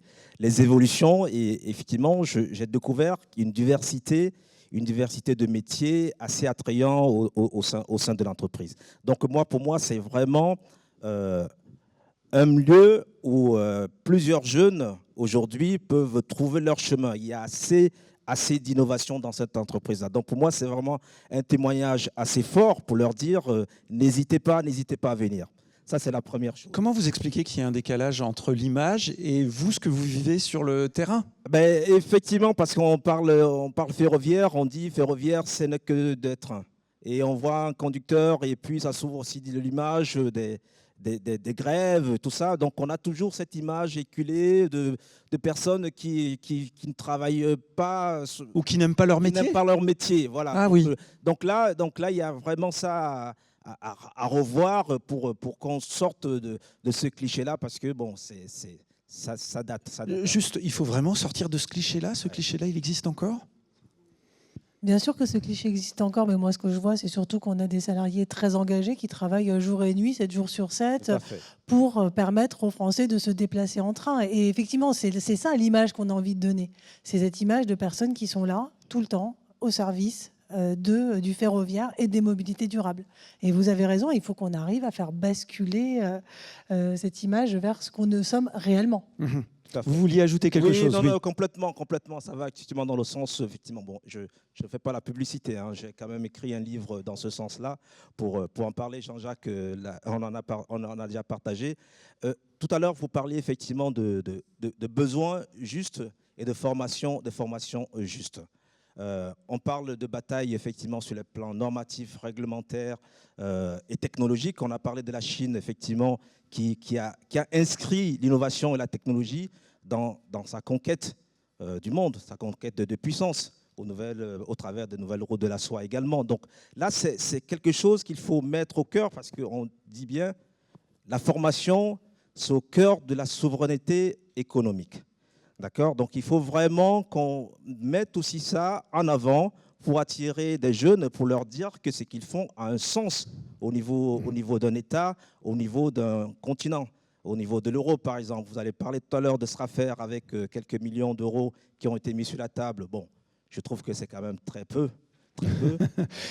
évolutions et effectivement, j'ai découvert une diversité de métiers assez attrayants au sein de l'entreprise. Donc pour moi, c'est vraiment un lieu où plusieurs jeunes aujourd'hui peuvent trouver leur chemin. Il y a assez d'innovation dans cette entreprise-là. Donc pour moi, c'est vraiment un témoignage assez fort pour leur dire n'hésitez pas à venir. Ça, c'est la première chose. Comment vous expliquez qu'il y a un décalage entre l'image et vous, ce que vous vivez sur le terrain ? Ben, effectivement, parce qu'on parle ferroviaire, on dit ferroviaire, ce n'est que des trains. Et on voit un conducteur, et puis ça s'ouvre aussi de l'image des grèves, tout ça. Donc on a toujours cette image éculée de personnes qui ne travaillent pas. Ou qui n'aiment pas leur métier ? Qui n'aiment pas leur métier, voilà. Ah oui. Donc là, il y a vraiment ça à revoir pour qu'on sorte de ce cliché-là, parce que bon, ça date. Juste, il faut vraiment sortir de ce cliché-là. Ce cliché-là, il existe encore ? Bien sûr que ce cliché existe encore, mais moi, ce que je vois, c'est surtout qu'on a des salariés très engagés qui travaillent jour et nuit, 7 jours sur 7, pour permettre aux Français de se déplacer en train. Et effectivement, c'est ça l'image qu'on a envie de donner. C'est cette image de personnes qui sont là, tout le temps, au service du ferroviaire et des mobilités durables. Et vous avez raison, il faut qu'on arrive à faire basculer cette image vers ce qu'on ne sommes réellement. Mmh. Vous vouliez ajouter quelque chose ? Non, complètement. Ça va effectivement dans le sens, effectivement, bon, je ne fais pas la publicité, hein, j'ai quand même écrit un livre dans ce sens-là pour en parler, Jean-Jacques, on en a déjà partagé. Tout à l'heure, vous parliez effectivement de besoins justes et de formation juste. On parle de bataille effectivement sur les plans normatifs, réglementaires et technologiques. On a parlé de la Chine effectivement qui a inscrit l'innovation et la technologie dans sa conquête du monde, sa conquête de puissance au travers des nouvelles routes de la soie également. Donc là, c'est quelque chose qu'il faut mettre au cœur, parce qu'on dit bien la formation, c'est au cœur de la souveraineté économique. D'accord ? Donc il faut vraiment qu'on mette aussi ça en avant pour attirer des jeunes, pour leur dire que ce qu'ils font a un sens au niveau d'un État, au niveau d'un continent, au niveau de l'euro par exemple. Vous allez parler tout à l'heure de Strafer avec quelques millions d'euros qui ont été mis sur la table. Bon, je trouve que c'est quand même très peu.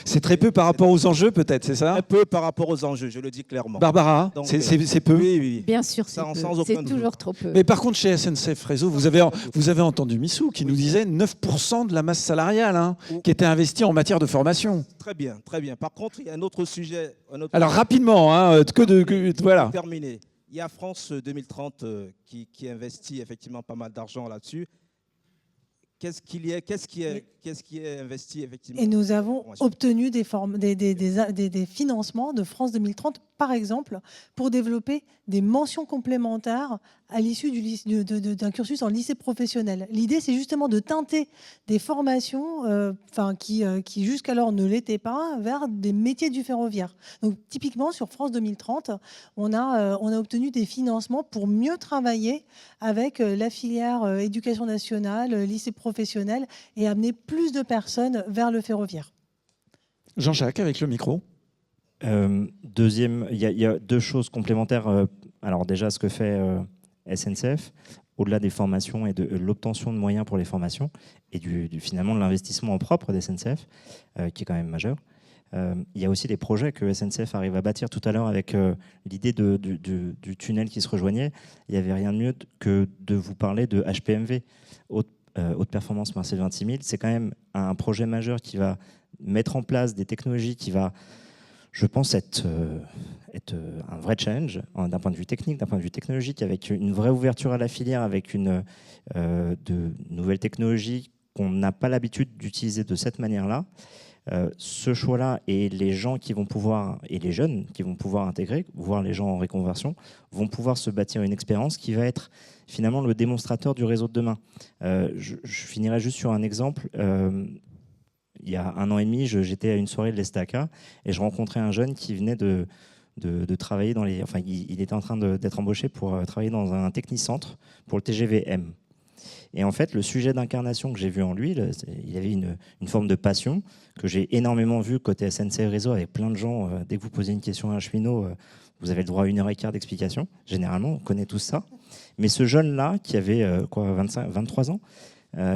C'est très peu par rapport aux enjeux, peut-être, c'est ça ? Très peu par rapport aux enjeux, je le dis clairement. Barbara, c'est peu ? Oui. Bien sûr, c'est toujours trop peu. Mais par contre, chez SNCF Réseau, vous avez entendu Missou qui nous disait 9% de la masse salariale qui était investie en matière de formation. Très bien. Par contre, il y a un autre sujet. Alors rapidement, voilà. Terminé. Il y a France 2030 qui investit effectivement pas mal d'argent là-dessus. Qu'est-ce qui est investi effectivement? Et nous avons obtenu des financements de France 2030, par exemple, pour développer des mentions complémentaires à l'issue d'un cursus en lycée professionnel. L'idée, c'est justement de teinter des formations qui jusqu'alors ne l'étaient pas vers des métiers du ferroviaire. Donc, typiquement, sur France 2030, on a obtenu des financements pour mieux travailler avec la filière éducation nationale, lycée professionnel, et amener plus de personnes vers le ferroviaire. Jean-Jacques, avec le micro. Deuxième, il y a deux choses complémentaires. Alors déjà, ce que fait SNCF, au-delà des formations et de l'obtention de moyens pour les formations, et finalement de l'investissement en propre des SNCF, qui est quand même majeur. Il y a aussi les projets que SNCF arrive à bâtir. Tout à l'heure, avec l'idée du tunnel qui se rejoignait, il n'y avait rien de mieux que de vous parler de HPMV, haute performance Mercedes 26000. C'est quand même un projet majeur qui va mettre en place des technologies qui va, je pense, être un vrai challenge d'un point de vue technique, d'un point de vue technologique, avec une vraie ouverture à la filière, avec de nouvelles technologies qu'on n'a pas l'habitude d'utiliser de cette manière-là. Ce choix-là, et les gens qui vont pouvoir, et les jeunes qui vont pouvoir intégrer, voire les gens en réconversion, vont pouvoir se bâtir une expérience qui va être finalement le démonstrateur du réseau de demain. Je finirai juste sur un exemple. Il y a 1 an et demi, j'étais à une soirée de l'Estaca et je rencontrais un jeune qui venait de travailler dans les... Enfin, il était en train d'être embauché pour travailler dans un technicentre pour le TGV-M. Et en fait, le sujet d'incarnation que j'ai vu en lui, il avait une forme de passion que j'ai énormément vu côté SNCF Réseau avec plein de gens. Dès que vous posez une question à un cheminot, vous avez le droit à 1h15 d'explication. Généralement, on connaît tous ça. Mais ce jeune-là, qui avait 23 ans,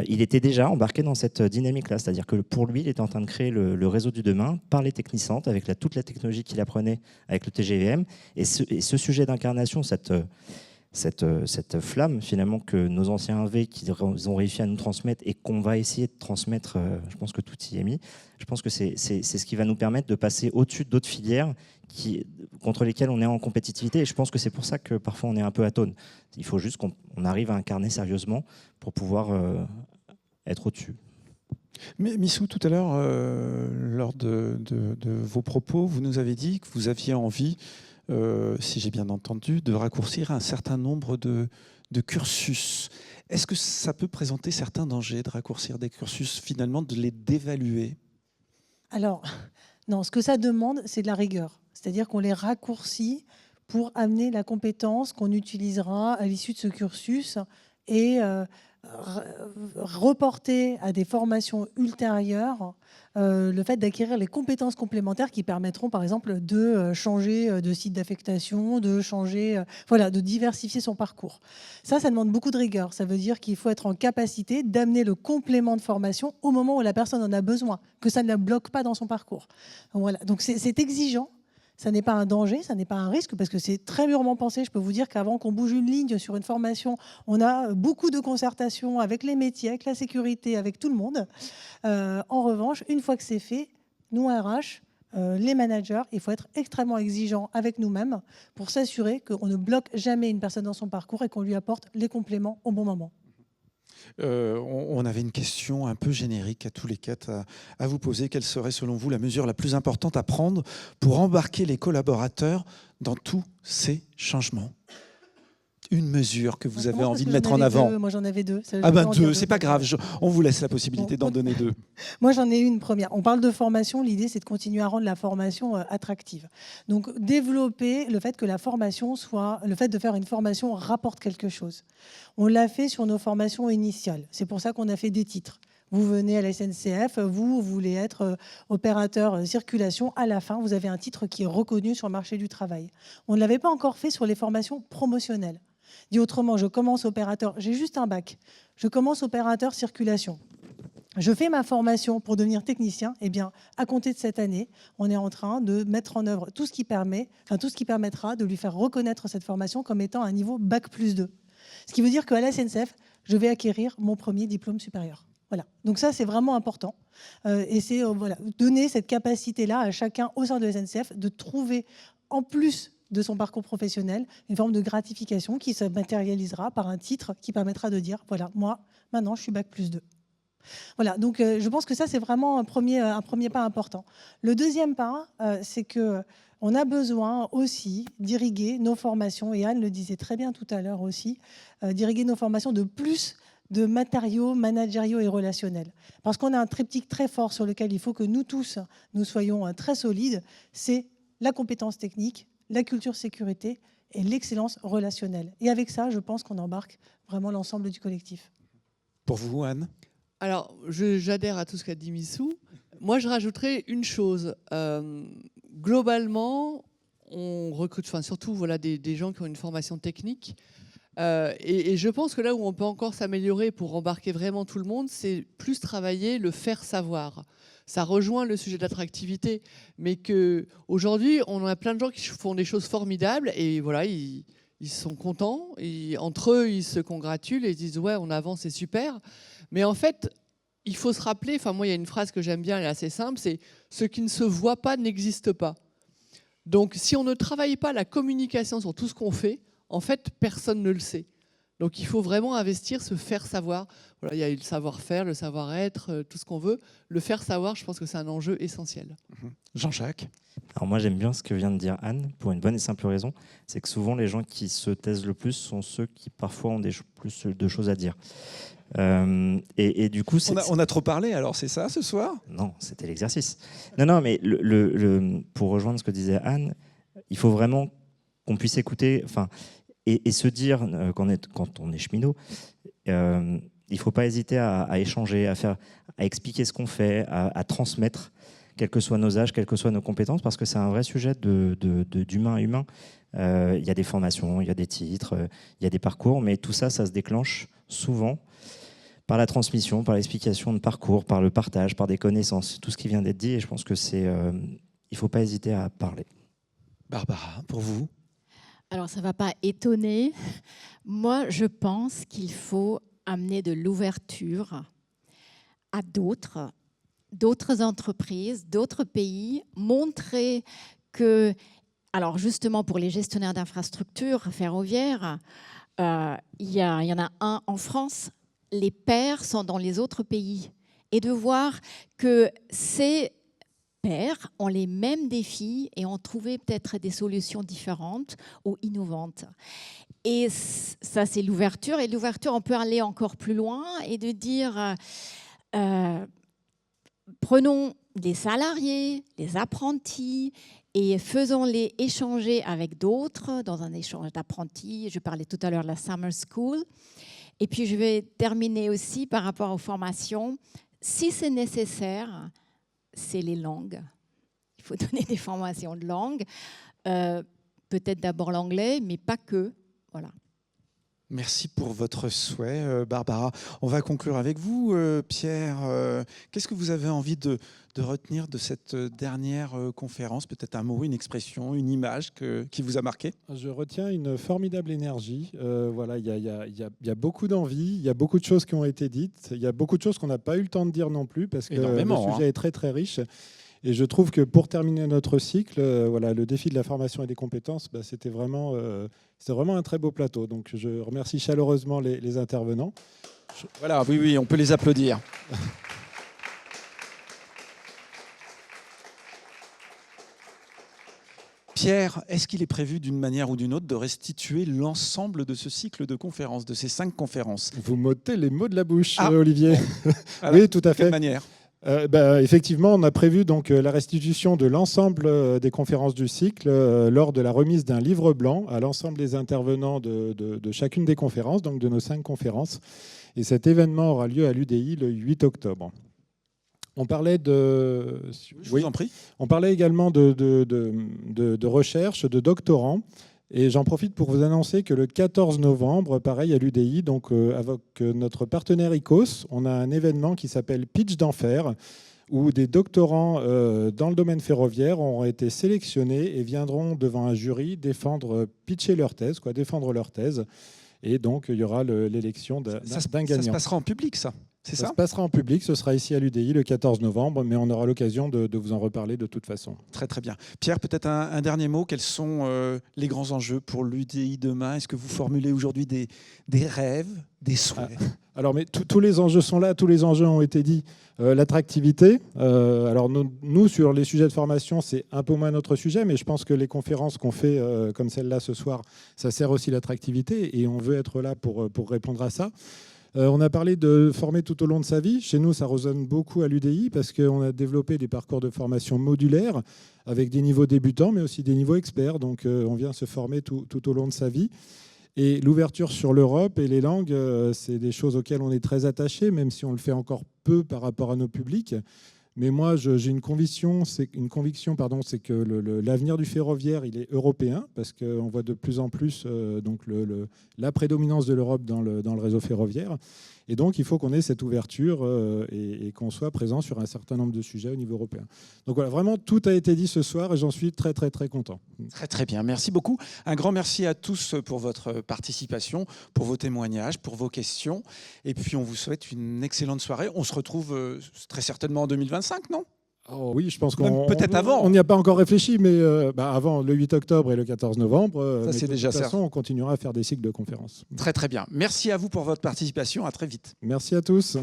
il était déjà embarqué dans cette dynamique-là. C'est-à-dire que pour lui, il était en train de créer le réseau du demain par les technicentres, avec toute la technologie qu'il apprenait avec le TGVM. Et ce sujet d'incarnation, cette flamme finalement que nos anciens AV qu'ils ont réussi à nous transmettre et qu'on va essayer de transmettre, je pense que tout y est mis, je pense que c'est ce qui va nous permettre de passer au-dessus d'autres filières contre lesquelles on est en compétitivité, et je pense que c'est pour ça que parfois on est un peu atone. Il faut juste qu'on arrive à incarner sérieusement pour pouvoir être au-dessus. Mais Missou, tout à l'heure, lors de vos propos, vous nous avez dit que vous aviez envie, si j'ai bien entendu, de raccourcir un certain nombre de cursus. Est-ce que ça peut présenter certains dangers de raccourcir des cursus, finalement, de les dévaluer? Alors, non, ce que ça demande, c'est de la rigueur. C'est-à-dire qu'on les raccourcit pour amener la compétence qu'on utilisera à l'issue de ce cursus et reporter à des formations ultérieures le fait d'acquérir les compétences complémentaires qui permettront, par exemple, de changer de site d'affectation, de changer, de diversifier son parcours. Ça demande beaucoup de rigueur. Ça veut dire qu'il faut être en capacité d'amener le complément de formation au moment où la personne en a besoin, que ça ne la bloque pas dans son parcours. Voilà. Donc c'est exigeant. Ça n'est pas un danger, ça n'est pas un risque, parce que c'est très mûrement pensé. Je peux vous dire qu'avant qu'on bouge une ligne sur une formation, on a beaucoup de concertations avec les métiers, avec la sécurité, avec tout le monde. En revanche, une fois que c'est fait, nous, RH, les managers, il faut être extrêmement exigeants avec nous-mêmes pour s'assurer qu'on ne bloque jamais une personne dans son parcours et qu'on lui apporte les compléments au bon moment. On avait une question un peu générique à tous les quatre à vous poser. Quelle serait selon vous la mesure la plus importante à prendre pour embarquer les collaborateurs dans tous ces changements? Une mesure que vous avez envie de mettre en avant. Moi j'en avais deux. Deux, c'est pas grave. On vous laisse la possibilité d'en donner deux. Moi j'en ai une première. On parle de formation. L'idée c'est de continuer à rendre la formation attractive. Donc développer le fait que la formation le fait de faire une formation rapporte quelque chose. On l'a fait sur nos formations initiales. C'est pour ça qu'on a fait des titres. Vous venez à la SNCF, vous voulez être opérateur circulation. À la fin, vous avez un titre qui est reconnu sur le marché du travail. On ne l'avait pas encore fait sur les formations promotionnelles. Dit autrement, je commence opérateur, j'ai juste un bac. Je commence opérateur circulation. Je fais ma formation pour devenir technicien. Eh bien, à compter de cette année, on est en train de mettre en œuvre tout ce qui permettra de lui faire reconnaître cette formation comme étant un niveau bac+2. Ce qui veut dire qu'à la SNCF, je vais acquérir mon premier diplôme supérieur. Voilà. Donc ça, c'est vraiment important. Et c'est donner cette capacité-là à chacun au sein de la SNCF de trouver, en plus de son parcours professionnel, une forme de gratification qui se matérialisera par un titre qui permettra de dire, voilà, moi, maintenant, je suis Bac+2. Voilà, donc je pense que ça, c'est vraiment un premier pas important. Le deuxième pas, c'est qu'on a besoin aussi d'irriguer nos formations, et Anne le disait très bien tout à l'heure aussi, d'irriguer nos formations de plus de matériaux managériaux et relationnels. Parce qu'on a un triptyque très fort sur lequel il faut que nous tous, nous soyons très solides, c'est la compétence technique, la culture sécurité et l'excellence relationnelle. Et avec ça, je pense qu'on embarque vraiment l'ensemble du collectif. Pour vous, Anne ? Alors, j'adhère à tout ce qu'a dit Missou. Moi, je rajouterais une chose. Globalement, on recrute, surtout des gens qui ont une formation technique. Et je pense que là où on peut encore s'améliorer pour embarquer vraiment tout le monde, c'est plus travailler le faire savoir. Ça rejoint le sujet de l'attractivité, mais qu'aujourd'hui, on a plein de gens qui font des choses formidables et voilà, ils sont contents. Entre eux, ils se congratulent et ils disent « ouais, on avance, c'est super ». Mais en fait, il faut se rappeler, moi, il y a une phrase que j'aime bien, elle est assez simple, c'est « ce qui ne se voit pas n'existe pas ». Donc, si on ne travaille pas la communication sur tout ce qu'on fait, en fait, personne ne le sait. Donc, il faut vraiment investir, se faire savoir. Voilà, il y a eu le savoir-faire, le savoir-être, tout ce qu'on veut. Le faire savoir, je pense que c'est un enjeu essentiel. Jean-Jacques ? Alors moi, j'aime bien ce que vient de dire Anne, pour une bonne et simple raison, c'est que souvent, les gens qui se taisent le plus sont ceux qui, parfois, ont plus de choses à dire. Et du coup, on a trop parlé, alors c'est ça, ce soir ? Non, c'était l'exercice. Non, mais pour rejoindre ce que disait Anne, il faut vraiment qu'on puisse écouter et se dire, quand on est cheminot, il ne faut pas hésiter à échanger, à expliquer ce qu'on fait, à transmettre, quels que soient nos âges, quelles que soient nos compétences, parce que c'est un vrai sujet d'humain à humain. Il y a des formations, il y a des titres, il y a des parcours, mais tout ça, ça se déclenche souvent par la transmission, par l'explication de parcours, par le partage, par des connaissances, tout ce qui vient d'être dit, et je pense que il ne faut pas hésiter à parler. Barbara, pour vous ? Alors, ça ne va pas étonner. Moi, je pense qu'il faut amener de l'ouverture à d'autres entreprises, d'autres pays, montrer que, alors justement pour les gestionnaires d'infrastructures ferroviaires, il y en a un en France, les pairs sont dans les autres pays, et de voir que ces pairs ont les mêmes défis et ont trouvé peut-être des solutions différentes ou innovantes. Et ça, c'est l'ouverture. Et l'ouverture, on peut aller encore plus loin et de dire, prenons des salariés, les apprentis, et faisons-les échanger avec d'autres dans un échange d'apprentis. Je parlais tout à l'heure de la Summer School. Et puis, je vais terminer aussi par rapport aux formations. Si c'est nécessaire, c'est les langues. Il faut donner des formations de langue. Peut-être d'abord l'anglais, mais pas que. Voilà. Merci pour votre souhait, Barbara. On va conclure avec vous, Pierre. Qu'est-ce que vous avez envie de retenir de cette dernière conférence ? Peut-être un mot, une expression, une image qui vous a marqué ? Je retiens une formidable énergie. Voilà, il y a beaucoup d'envie, il y a beaucoup de choses qui ont été dites, il y a beaucoup de choses qu'on n'a pas eu le temps de dire non plus, parce que le sujet est très très riche. Et je trouve que pour terminer notre cycle, le défi de la formation et des compétences, c'était vraiment un très beau plateau. Donc je remercie chaleureusement les intervenants. Voilà, oui, on peut les applaudir. Pierre, est-ce qu'il est prévu d'une manière ou d'une autre de restituer l'ensemble de ce cycle de conférences, de ces 5 conférences ? Vous m'ôtez les mots de la bouche, Olivier. Alors, oui, tout à fait. De quelle manière ? Effectivement, on a prévu donc la restitution de l'ensemble des conférences du cycle lors de la remise d'un livre blanc à l'ensemble des intervenants de chacune des conférences, donc de nos 5 conférences. Et cet événement aura lieu à l'UDI le 8 octobre. On parlait Je vous en prie. On parlait également de recherche, de doctorants. Et j'en profite pour vous annoncer que le 14 novembre, pareil à l'UDI, donc avec notre partenaire ICOS, on a un événement qui s'appelle Pitch d'Enfer, où des doctorants dans le domaine ferroviaire ont été sélectionnés et viendront devant un jury pitcher leur thèse, défendre leur thèse. Et donc, il y aura l'élection d'un gagnant. Ça se passera en public, ça ? C'est Ça ça se passera en public, ce sera ici à l'UDI le 14 novembre, mais on aura l'occasion de vous en reparler de toute façon. Très très bien. Pierre, peut-être un dernier mot. Quels sont les grands enjeux pour l'UDI demain? Est-ce que vous formulez aujourd'hui des rêves, des souhaits? Alors, mais tous les enjeux sont là, tous les enjeux ont été dits. L'attractivité. Alors nous, sur les sujets de formation, c'est un peu moins notre sujet, mais je pense que les conférences qu'on fait, comme celle-là ce soir, ça sert aussi l'attractivité et on veut être là pour répondre à ça. On a parlé de former tout au long de sa vie. Chez nous, ça résonne beaucoup à l'UDI parce qu'on a développé des parcours de formation modulaires avec des niveaux débutants, mais aussi des niveaux experts. Donc, on vient se former tout au long de sa vie. Et l'ouverture sur l'Europe et les langues, c'est des choses auxquelles on est très attaché, même si on le fait encore peu par rapport à nos publics. Mais moi, j'ai une conviction, c'est que l'avenir du ferroviaire, il est européen, parce qu'on voit de plus en plus la prédominance de l'Europe dans le réseau ferroviaire. Et donc, il faut qu'on ait cette ouverture et qu'on soit présent sur un certain nombre de sujets au niveau européen. Donc voilà, vraiment, tout a été dit ce soir et j'en suis très, très, très content. Très, très bien. Merci beaucoup. Un grand merci à tous pour votre participation, pour vos témoignages, pour vos questions. Et puis, on vous souhaite une excellente soirée. On se retrouve très certainement en 2025, non ? Oh oui, je pense peut-être avant. On n'y a pas encore réfléchi, mais avant le 8 octobre et le 14 novembre. Ça, c'est déjà ça. De toute façon, on continuera à faire des cycles de conférences. Très, très bien. Merci à vous pour votre participation. À très vite. Merci à tous.